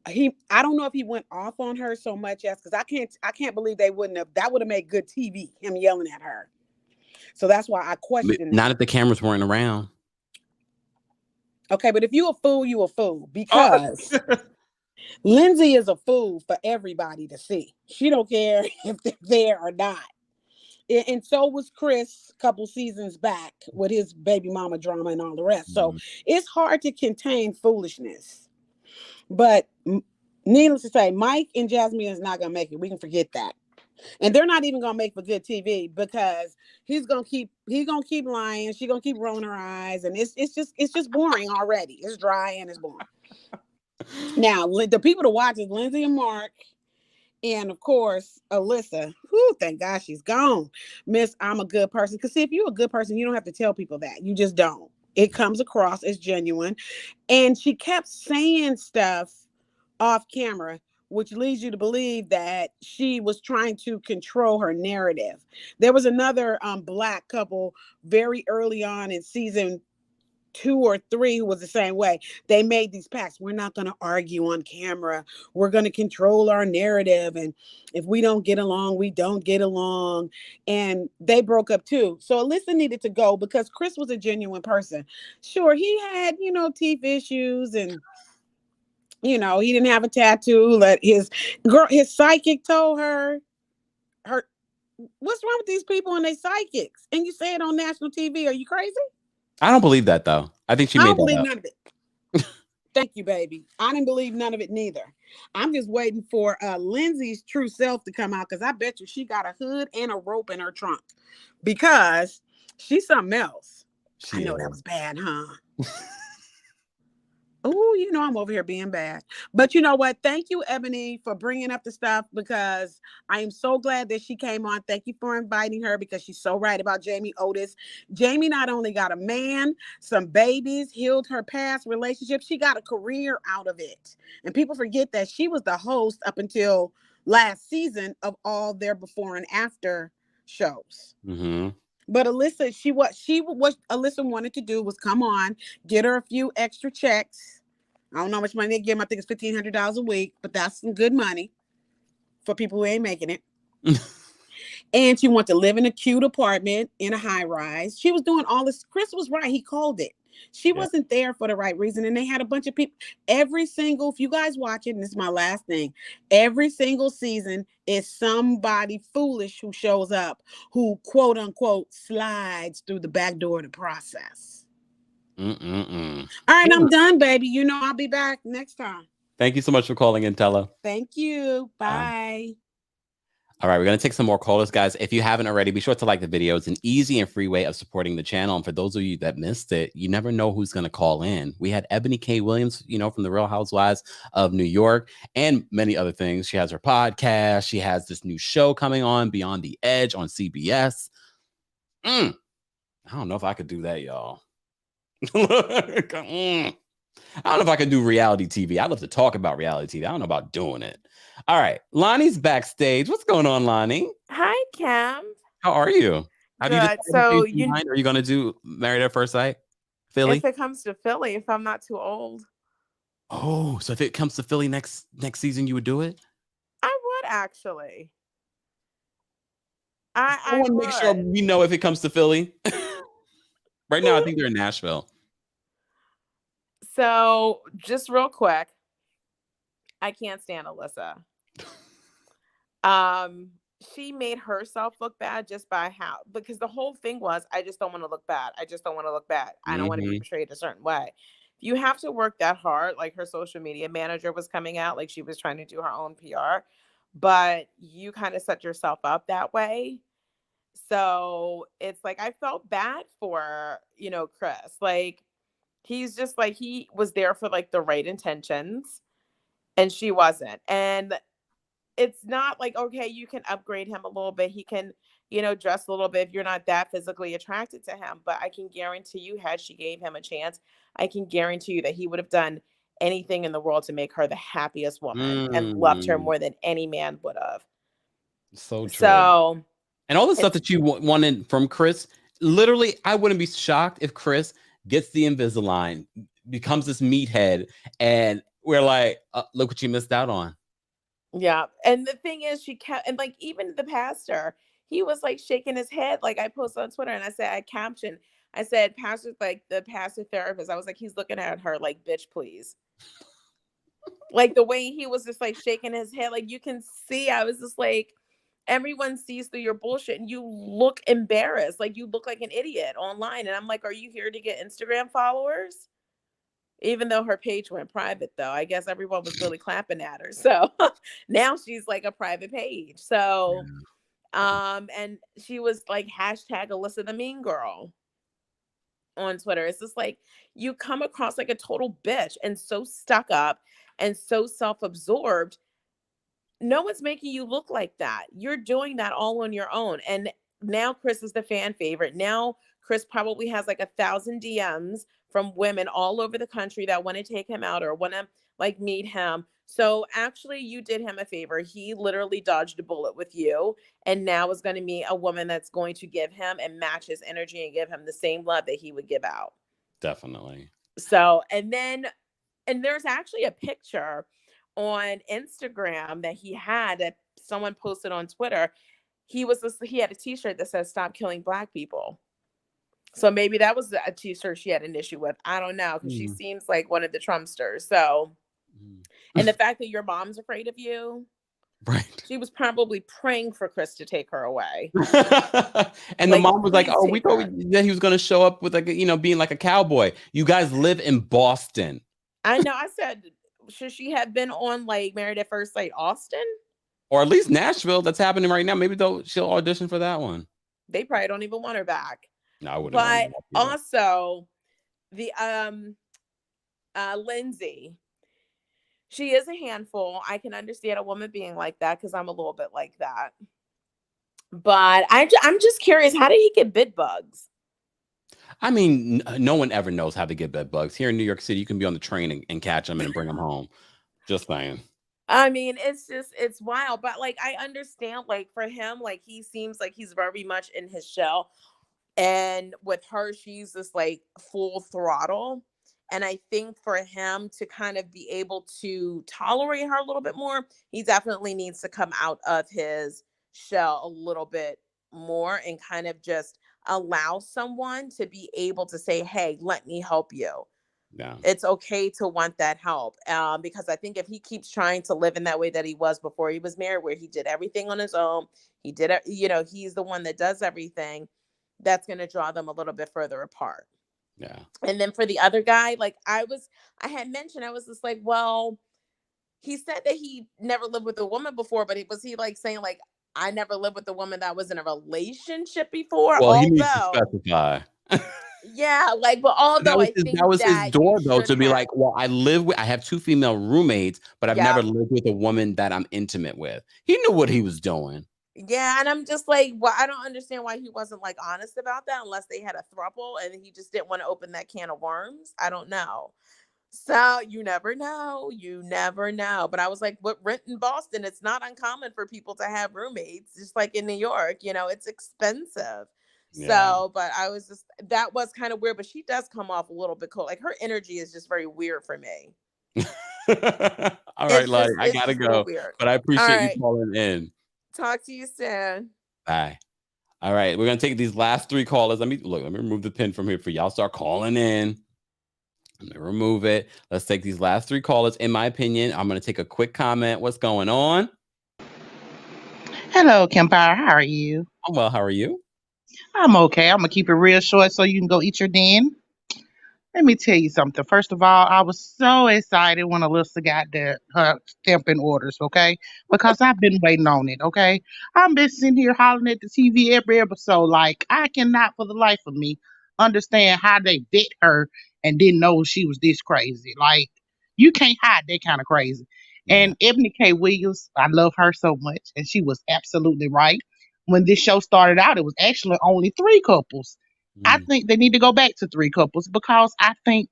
I don't know if he went off on her so much as, because I can't believe they wouldn't have. That would have made good TV, him yelling at her. So that's why I question. Not if the cameras weren't around. Okay, but if you a fool, you a fool. Because Lindsay is a fool for everybody to see. She don't care if they're there or not. And so was Chris a couple seasons back with his baby mama drama and all the rest. So it's hard to contain foolishness. But needless to say, Mike and Jasmine is not going to make it. We can forget that. And they're not even going to make for good TV, because he's going to keep lying. She's going to keep rolling her eyes. And it's just boring already. It's dry and it's boring. Now, the people to watch is Lindsay and Mark. And of course, Alyssa. Whew, thank God she's gone. Miss, I'm a good person. Because see, if you're a good person, you don't have to tell people that. You just don't. It comes across as genuine. And she kept saying stuff off camera, which leads you to believe that she was trying to control her narrative. There was another Black couple very early on in season 2 or 3 who was the same way. They made these pacts. We're not going to argue on camera. We're going to control our narrative. And if we don't get along, we don't get along. And they broke up too. So Alyssa needed to go because Chris was a genuine person. Sure, he had, teeth issues and, he didn't have a tattoo. His psychic told her, what's wrong with these people and they psychics? And you say it on national TV. Are you crazy? I don't believe that, though. I think she made that up. I don't believe none of it. Thank you, baby. I didn't believe none of it neither. I'm just waiting for Lindsay's true self to come out, because I bet you she got a hood and a rope in her trunk, because she's something else. I know that was bad, huh? Oh, you know I'm over here being bad. But you know what? Thank you, Ebony, for bringing up the stuff because I am so glad that she came on. Thank you for inviting her because she's so right about Jamie Otis. Jamie not only got a man, some babies, healed her past relationship, she got a career out of it. And people forget that she was the host up until last season of all their before and after shows. Mm-hmm. But Alyssa, what Alyssa wanted to do was come on, get her a few extra checks. I don't know how much money they give them. I think it's $1,500 a week, but that's some good money for people who ain't making it. And she wanted to live in a cute apartment in a high rise. She was doing all this. Chris was right. He called it. She wasn't there for the right reason. And they had a bunch of people. Every single, if you guys watch it, and this is my last thing, every single season is somebody foolish who shows up who quote unquote slides through the back door of the process. All right, I'm done, baby. You know I'll be back next time. Thank you so much for calling in, Tella. Thank you. Bye. All right, we're going to take some more callers, guys. If you haven't already, be sure to like the video. It's an easy and free way of supporting the channel. And for those of you that missed it, you never know who's going to call in. We had Ebony K. Williams, from the Real Housewives of New York and many other things. She has her podcast. She has this new show coming on, Beyond the Edge on CBS. I don't know if I could do that, y'all. I don't know if I could do reality TV. I love to talk about reality TV. I don't know about doing it. All right. Lonnie's backstage. What's going on, Lonnie? Hi, Cam. How are you? Good. So Are you going to do Married at First Sight? Philly? If it comes to Philly, if I'm not too old. Oh, so if it comes to Philly next season, you would do it? I would actually. I want to make sure we know if it comes to Philly. Right now, I think they're in Nashville. So just real quick, I can't stand Alyssa. She made herself look bad just by because the whole thing was, I just don't want to look bad. I just don't want to look bad. I don't want to be portrayed a certain way. You have to work that hard. Like her social media manager was coming out, like she was trying to do her own PR, but you kind of set yourself up that way. So it's like, I felt bad for, Chris, like, he's just like, he was there for like the right intentions and she wasn't. And it's not like, okay, you can upgrade him a little bit. He can, dress a little bit if you're not that physically attracted to him. But I can guarantee you, had she gave him a chance, I can guarantee you that he would have done anything in the world to make her the happiest woman and loved her more than any man would have. So true. So, and all the stuff that you wanted from Chris, literally, I wouldn't be shocked if Chris gets the Invisalign, becomes this meathead, and we're like, look what you missed out on. Yeah. And the thing is, she kept, and like, even the pastor, he was like shaking his head. Like I posted on Twitter and I said, I said, pastor's like the pastor therapist. I was like, he's looking at her like, bitch, please. Like the way he was just like shaking his head, like you can see, I was just like, everyone sees through your bullshit and you look embarrassed. Like you look like an idiot online. And I'm like, are you here to get Instagram followers? Even though her page went private, though, I guess everyone was really clapping at her. So now she's like a private page. So, and she was like hashtag Alyssa the Mean Girl on Twitter. It's just like, you come across like a total bitch and so stuck up and so self-absorbed. No one's making you look like that. You're doing that all on your own. And now Chris is the fan favorite. Now Chris probably has like 1,000 DMs from women all over the country that want to take him out or want to like meet him. So actually you did him a favor. He literally dodged a bullet with you and now is going to meet a woman that's going to give him and match his energy and give him the same love that he would give out. Definitely. So, and there's actually a picture on Instagram that he had that someone posted on Twitter. He had a t-shirt that says "Stop killing Black people." So maybe that was a t-shirt she had an issue with. I don't know, because she seems like one of the Trumpsters. So, and the fact that your mom's afraid of you, right? She was probably praying for Chris to take her away. And like, the mom was like, "Oh, we thought that he was going to show up with like, being like a cowboy. You guys live in Boston." I know. I said, should she have been on like Married at First Sight Austin? Or at least Nashville, that's happening right now. Maybe she'll audition for that one. They probably don't even want her back. No, I wouldn't. But also, the Lindsay. She is a handful. I can understand a woman being like that because I'm a little bit like that. But I'm just curious, how did he get bed bugs? I mean, no one ever knows how to get bed bugs. Here in New York City, you can be on the train and catch them and bring them home. Just saying. I mean, it's wild. But like, I understand, like, for him, like, he seems like he's very much in his shell. And with her, she's just like full throttle. And I think for him to kind of be able to tolerate her a little bit more, he definitely needs to come out of his shell a little bit more and kind of just allow someone to be able to say, hey, let me help you. Yeah. It's okay to want that help. Because I think if he keeps trying to live in that way that he was before he was married, where he did everything on his own, he did it, he's the one that does everything, that's going to draw them a little bit further apart. Yeah. And then for the other guy, like I had mentioned, I was just like, well, he said that he never lived with a woman before, but was he like saying like, I never lived with a woman that was in a relationship before? Well, he needs to Although, specify. yeah, like, but although I think that was his door though, to be have, like, well, I have 2 female roommates, but I've Yep. never lived with a woman that I'm intimate with. He knew what he was doing. Yeah, and I'm just like, well, I don't understand why he wasn't like honest about that, unless they had a throuple and he just didn't want to open that can of worms. I don't know. So you never know. You never know. But I was like, what, rent in Boston? It's not uncommon for people to have roommates, just like in New York. It's expensive. Yeah. So, but I was just, that was kind of weird. But she does come off a little bit cold. Like her energy is just very weird for me. All right, Lottie, I gotta go. Weird. But I appreciate you calling in. Talk to you soon. Bye. All right, we're gonna take these last 3 callers. Let me remove the pin from here for y'all. Start calling in. Let me remove it. Let's take these last 3 callers. In my opinion, I'm gonna take a quick comment. What's going on? Hello, Kempire. How are you? I'm well. How are you? I'm okay. I'm gonna keep it real short so you can go eat your din. Let me tell you something. First of all, I was so excited when Alyssa got her stamping orders, okay? Because I've been waiting on it, okay? I've been sitting here hollering at the TV every episode. Like, I cannot for the life of me understand how they bit her and didn't know she was this crazy. Like, you can't hide that kind of crazy. And Ebony K. Williams, I love her so much, and she was absolutely right. When this show started out, it was actually only 3 couples. I think they need to go back to 3 couples because I think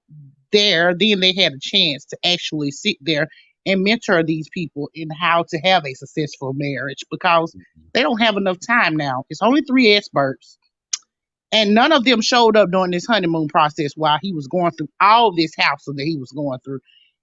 then they had a chance to actually sit there and mentor these people in how to have a successful marriage because they don't have enough time now. It's only 3 experts. And none of them showed up during this honeymoon process while he was going through all this hassle that he was going through.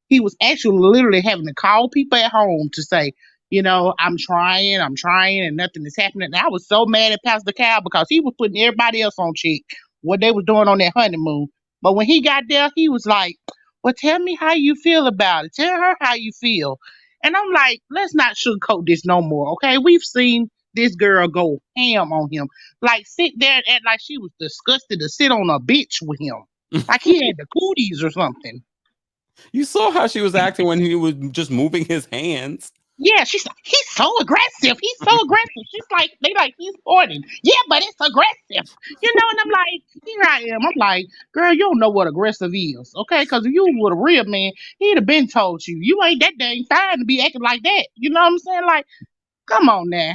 He was actually literally having to call people at home to say, I'm trying, and nothing is happening. And I was so mad at Pastor Cal because he was putting everybody else on check, what they was doing on that honeymoon. But when he got there, he was like, well, tell me how you feel about it. Tell her how you feel. And I'm like, let's not sugarcoat this no more, okay? We've seen this girl go ham on him. Like, sit there and act like she was disgusted to sit on a bench with him. Like he had the cooties or something. You saw how she was acting when he was just moving his hands. Yeah, he's so aggressive. He's so aggressive. They like, he's 40. Yeah, but it's aggressive. And I'm like, here I am. I'm like, girl, you don't know what aggressive is, okay? Because if you were a real man, he'd have been told you. You ain't that dang fine to be acting like that. You know what I'm saying? Like, come on now.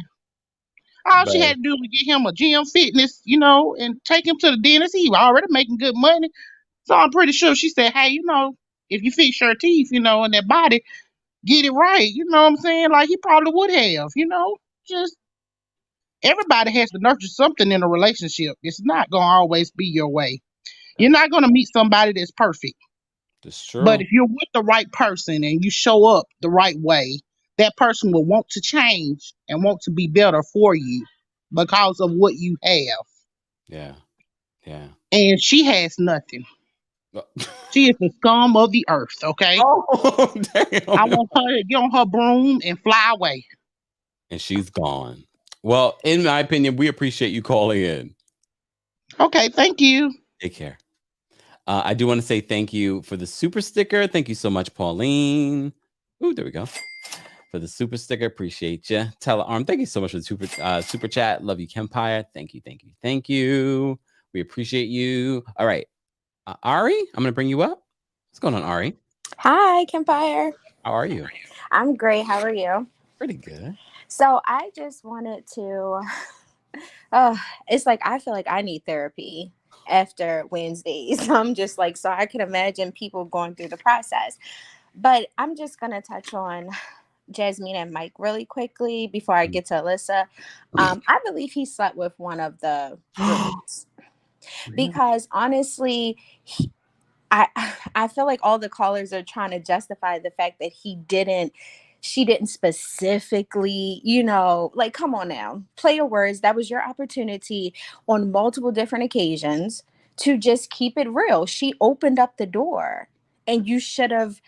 All she had to do was get him a gym fitness, and take him to the dentist. He was already making good money. So I'm pretty sure she said, hey, if you fix your teeth, in that body, get it right. You know what I'm saying? Like he probably would have, just everybody has to nurture something in a relationship. It's not going to always be your way. You're not going to meet somebody that's perfect. That's true. But if you're with the right person and you show up the right way, that person will want to change and want to be better for you because of what you have. Yeah. Yeah. And she has nothing. She is the scum of the earth, okay? Oh, damn. I want her to get on her broom and fly away. And she's gone. Well, in my opinion, we appreciate you calling in. Okay, thank you. Take care. I do want to say thank you for the super sticker. Thank you so much, Pauline. Ooh, there we go. For the super sticker. Appreciate you. Telearm, thank you so much for the super chat. Love you, Kempire. Thank you, thank you, thank you. We appreciate you. All right. Ari, I'm going to bring you up. What's going on, Ari? Hi, Kempire. How are you? I'm great. How are you? Pretty good. So I just wanted to. Oh, it's like I feel like I need therapy after Wednesdays. I'm just like, so I can imagine people going through the process. But I'm just gonna touch on Jasmine and Mike really quickly before I get to Alyssa. I believe he slept with one of the roommates because honestly, I I feel like all the callers are trying to justify the fact that she didn't specifically, like come on now. Play your words. That was your opportunity on multiple different occasions to just keep it real. She opened up the door and you should have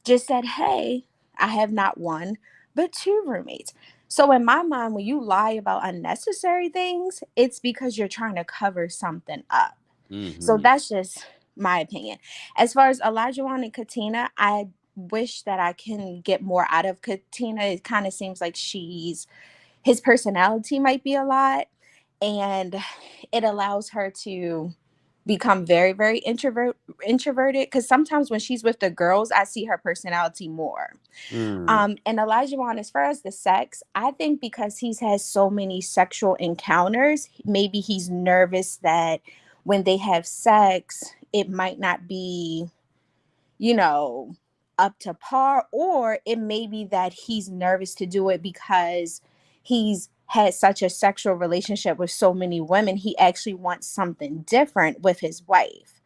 just said, "Hey, I have not one, but two roommates." So in my mind, when you lie about unnecessary things, it's because you're trying to cover something up. So that's just my opinion. As far as Olajuwon and Katina, I wish that I can get more out of Katina. It kind of seems like his personality might be a lot, and it allows her to become very, very introverted. Because sometimes when she's with the girls, I see her personality more. And Olajuwon, as far as the sex, I think because he's had so many sexual encounters, maybe he's nervous that when they have sex, it might not be, you know, up to par, or it may be that he's nervous to do it because he's had such a sexual relationship with so many women. He actually wants something different with his wife.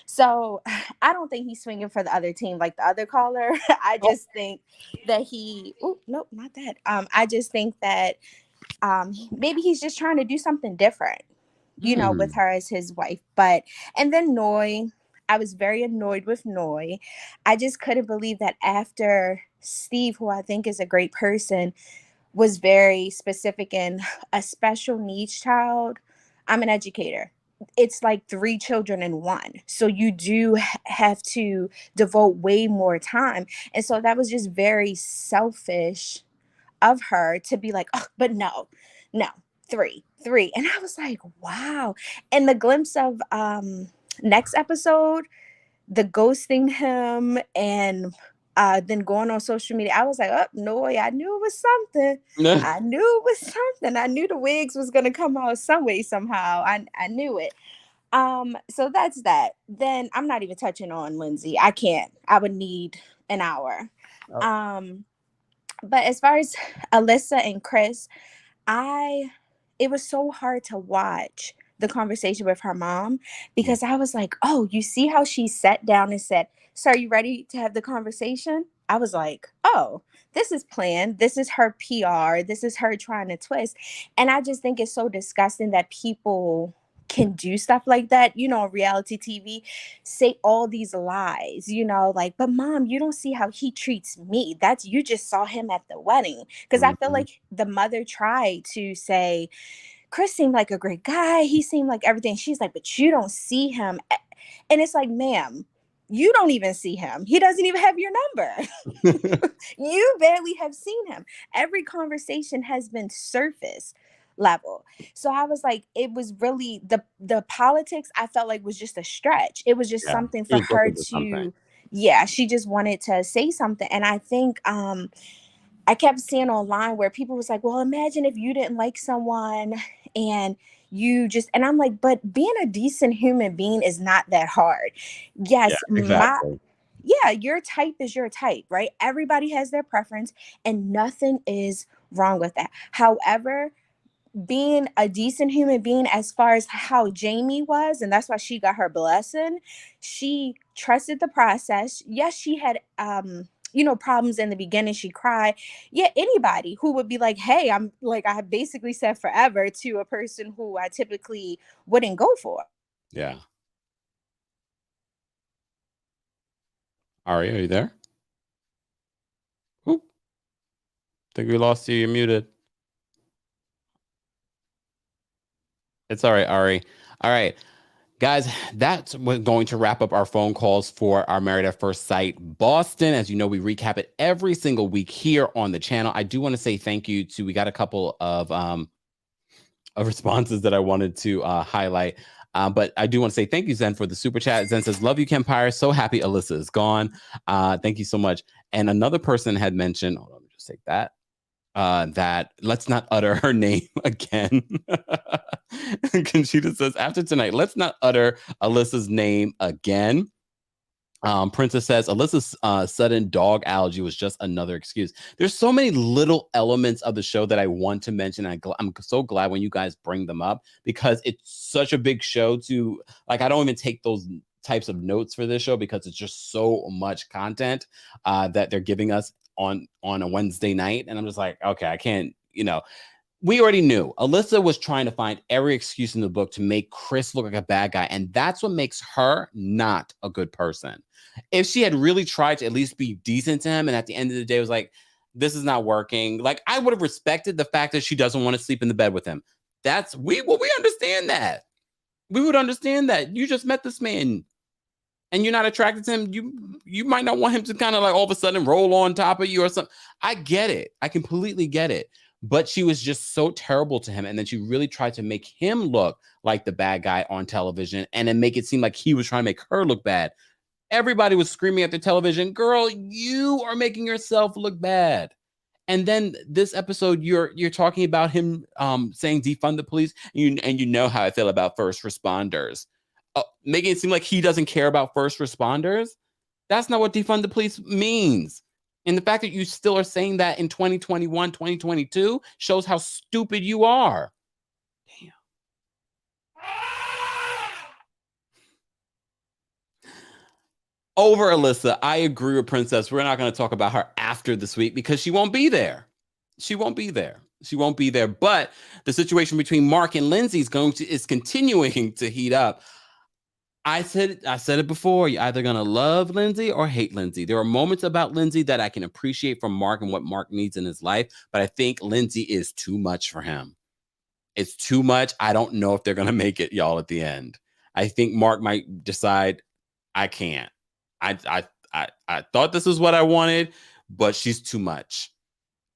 So I don't think he's swinging for the other team like the other caller. I just think that nope, not that. I just think that maybe he's just trying to do something different, with her as his wife. And then Noy, I was very annoyed with Noy. I just couldn't believe that after Steve, who I think is a great person, was very specific in a special needs child. I'm an educator. It's like 3 children in one. So you do have to devote way more time. And so that was just very selfish of her to be like, oh, but no, three. And I was like, wow. And the glimpse of next episode, the ghosting him and then going on social media, I was like, oh no, I knew it was something. I knew it was something. I knew the wigs was gonna come out some way, somehow. I knew it. So that's that. Then I'm not even touching on Lindsay. I can't. I would need an hour. But as far as Alyssa and Chris, it was so hard to watch the conversation with her mom because I was like, oh, you see how she sat down and said, "So are you ready to have the conversation?" I was like, oh, this is planned. This is her PR. This is her trying to twist. And I just think it's so disgusting that people can do stuff like that, on reality TV, say all these lies, like, but mom, you don't see how he treats me. You just saw him at the wedding. Because I feel like the mother tried to say, Chris seemed like a great guy. He seemed like everything. She's like, but you don't see him. And it's like, ma'am, you don't even see him. He doesn't even have your number. You barely have seen him. Every conversation has been surface level. So I was like, it was really the politics, I felt like, was just a stretch. It was just something for her to, she just wanted to say something. And I think I kept seeing online where people was like, well, imagine if you didn't like someone and and I'm like, but being a decent human being is not that hard. Yes, exactly. Your type is your type, right? Everybody has their preference and nothing is wrong with that. However, being a decent human being, as far as how Jamie was, and that's why she got her blessing, she trusted the process. Yes, she had problems in the beginning. She cried. Yeah, anybody who would be like, hey, I'm like, I have basically said forever to a person who I typically wouldn't go for. Yeah. Ari, are you there? Oop. Think we lost you. You're muted. It's all right, Ari. All right. Guys, that's going to wrap up our phone calls for our Married at First Sight Boston. As you know, we recap it every single week here on the channel. I do want to say thank you we got a couple of responses that I wanted to highlight. But I do want to say thank you, Zen, for the super chat. Zen says, love you, Kempire. So happy Alyssa is gone. Thank you so much. And another person had mentioned, hold on, let me just take that. That let's not utter her name again. Conchita says, after tonight, let's not utter Alyssa's name again. Princess says, Alyssa's sudden dog allergy was just another excuse. There's so many little elements of the show that I want to mention. I'm so glad when you guys bring them up, because it's such a big show to, like, I don't even take those types of notes for this show because it's just so much content that they're giving us on a Wednesday night. And I'm just like, okay, I can't, we already knew Alyssa was trying to find every excuse in the book to make Chris look like a bad guy. And that's what makes her not a good person. If she had really tried to at least be decent to him, and at the end of the day was like, this is not working, like, I would have respected the fact that she doesn't want to sleep in the bed with him. We understand that. We would understand that. You just met this man and you're not attracted to him. You might not want him to kind of like all of a sudden roll on top of you or something. I get it. I completely get it. But she was just so terrible to him. And then she really tried to make him look like the bad guy on television and then make it seem like he was trying to make her look bad. Everybody was screaming at the television, girl, you are making yourself look bad. And then this episode, you're talking about him saying defund the police. And you know how I feel about first responders. Making it seem like he doesn't care about first responders. That's not what defund the police means. And the fact that you still are saying that in 2021, 2022 shows how stupid you are. Damn. Over Alyssa, I agree with Princess. We're not going to talk about her after this week because she won't be there. She won't be there. But the situation between Mark and Lindsay is continuing to heat up. I said it before. You're either going to love Lindsay or hate Lindsay. There are moments about Lindsay that I can appreciate from Mark and what Mark needs in his life, but I think Lindsay is too much for him. It's too much. I don't know if they're going to make it, y'all, at the end. I think Mark might decide, I can't. I thought this is what I wanted, but she's too much.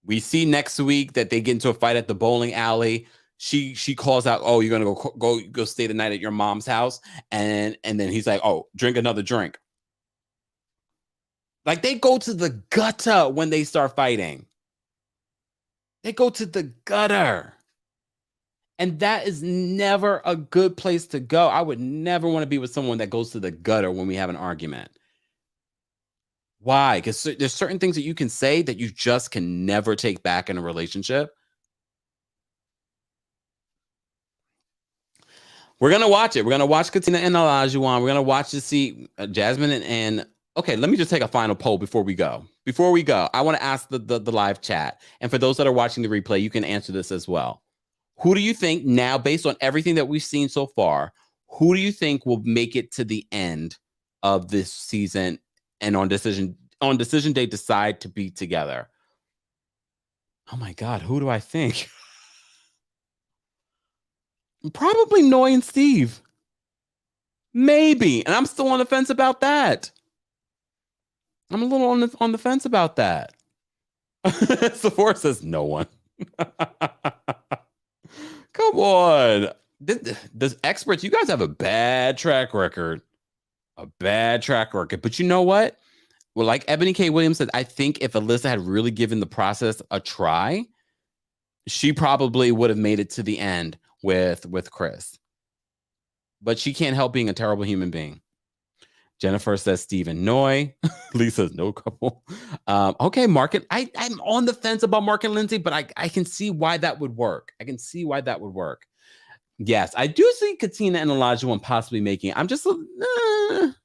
We see next week that they get into a fight at the bowling alley. She calls out, oh, you're gonna go stay the night at your mom's house, and then he's like, oh, drink another drink. Like, they go to the gutter when they start fighting. They go to the gutter. And that is never a good place to go. I would never want to be with someone that goes to the gutter when we have an argument. Why? Because there's certain things that you can say that you just can never take back in a relationship. We're going to watch it. We're going to watch Katina and Olajuwon. We're going to watch to see Jasmine and okay, let me just take a final poll before we go. I want to ask the live chat. And for those that are watching the replay, you can answer this as well. Who do you think now, based on everything that we've seen so far, who do you think will make it to the end of this season and on decision day decide to be together? Oh my God, who do I think? Probably Noy and Steve. Maybe. And I'm still on the fence about that. I'm a little on the fence about that. Sephora says no one. Come on. This experts, you guys have a bad track record. But you know what? Well, like Ebony K. Williams said, I think if Alyssa had really given the process a try, she probably would have made it to the end with Chris. But she can't help being a terrible human being. Jennifer says Stephen Noy. Lisa's no couple. Okay, Mark. I'm on the fence about Mark and Lindsay, but I can see why that would work. Yes, I do see Katina and Olajuwon possibly making it. I'm just Rhonda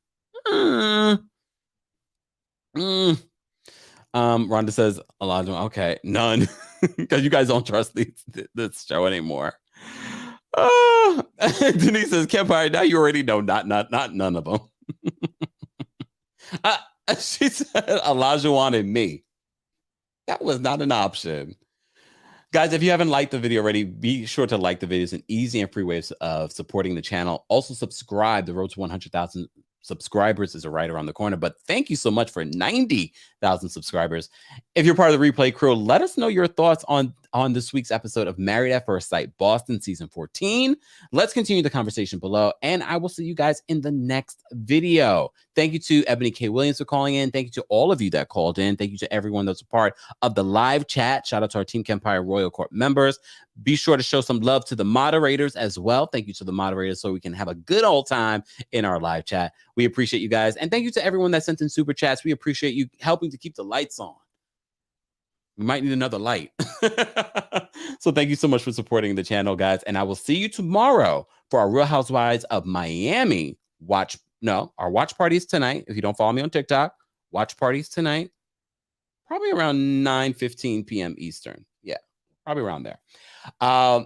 says Olajuwon. Okay, none. Because you guys don't trust this show anymore. Denise says Kempire. Now you already know not none of them. She said Olajuwon and me. That was not an option. Guys, if you haven't liked the video already, be sure to like the video. It's an easy and free way of supporting the channel. Also subscribe. The road to 100,000 subscribers is right around the corner. But thank you so much for 90,000 subscribers. If you're part of the replay crew, let us know your thoughts on this week's episode of Married at First Sight Boston season 14. Let's continue the conversation below, and I will see you guys in the next video. Thank you to Ebony K. Williams for calling in. Thank you to all of you that called in. Thank you to everyone that's a part of the live chat. Shout out to our Team Kempire Royal Court members. Be sure to show some love to the moderators as well. Thank you to the moderators so we can have a good old time in our live chat. We appreciate you guys. And thank you to everyone that sent in super chats. We appreciate you helping to keep the lights on. We might need another light. So thank you so much for supporting the channel, guys. And I will see you tomorrow for our Real Housewives of Miami our watch parties tonight. If you don't follow me on TikTok, watch parties tonight, probably around 9:15 p.m. Eastern. Yeah, probably around there.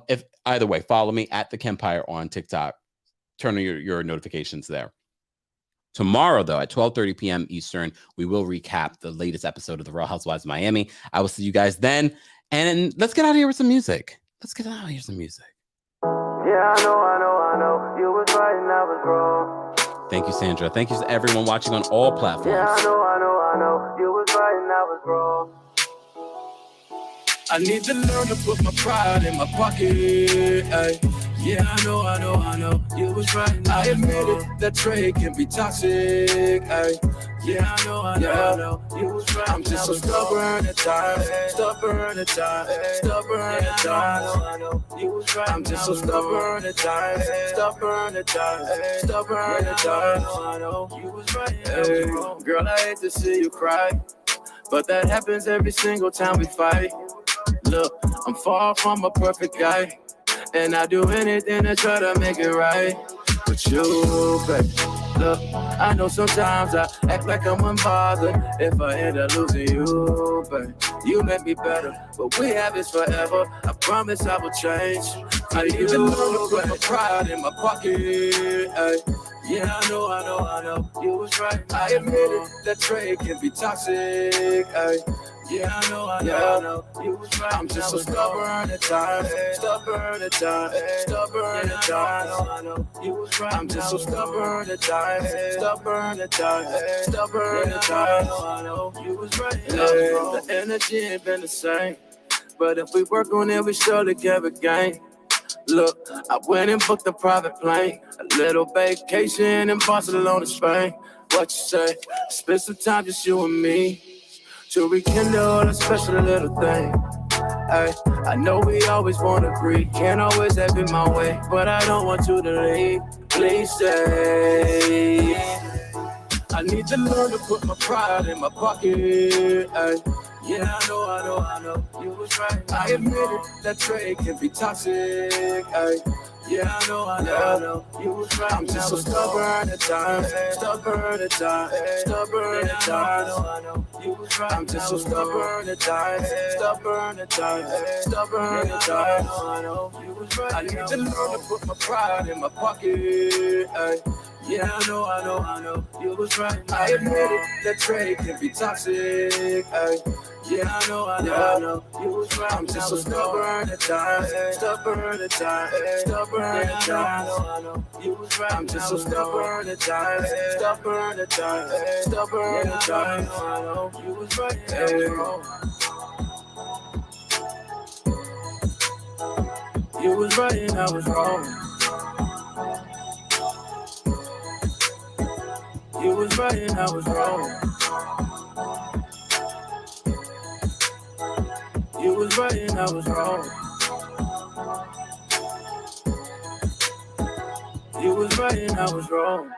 If either way, follow me at TheKempire on TikTok. Turn on your notifications there. Tomorrow, though, at 12:30 p.m. Eastern, we will recap the latest episode of The Real Housewives of Miami. I will see you guys then. And let's get out of here with some music. Yeah, I know. You was right and I was wrong. Thank you, Sandra. Thank you to everyone watching on all platforms. Yeah, I know. You was right and I was wrong. I need to learn to put my pride in my pocket. Ay. Yeah, I know. You was right. I admit it, that trade can be toxic. Ay. Yeah, I know. You was right. I'm just so stubborn at times. I know. You was right. I'm just so stubborn at times. I know. You was right. Hey, girl, I hate to see you cry, but that happens every single time we fight. Look, I'm far from a perfect guy, and I do anything to try to make it right. But you, baby, look, I know sometimes I act like I'm unbothered if I end up losing you, baby. You make me better, but we have this forever. I promise I will change. I need to learn to put my pride in my pocket. Ay. Yeah, I know. You was right. I admit it, that trade can be toxic. Ay. Yeah, I know. You was right. I'm just so stubborn at times. I know. You was right. I'm just so stubborn at times. I know. You was right. The energy ain't been the same, but if we work on it, we surely get a gain. Look, I went and booked a private plane, a little vacation in Barcelona, Spain. What you say? Spend some time just you and me to rekindle a special little thing. Ay, I know we always want to agree, can't always have it my way, but I don't want you to leave. Please stay. I need to learn to put my pride in my pocket. Ay. Yeah, I know. You was right. I admit it, that trade can be toxic. Ay. Yeah, I know. You was right. I'm just so stubborn at times. I know. You was right. I'm just so stubborn at times. I know. You was right. I need to learn to put my pride in my pocket. Ay. Yeah, I know. You was right. I admit it, that trade can be toxic. Ay. Yeah, I know. You was right. I'm just so stubborn at times. I know. You was right. I'm just so stubborn at times. I know. You was right. Hey. You was right and I was wrong. You was right and I was wrong. You was right and I was wrong. You was right and I was wrong.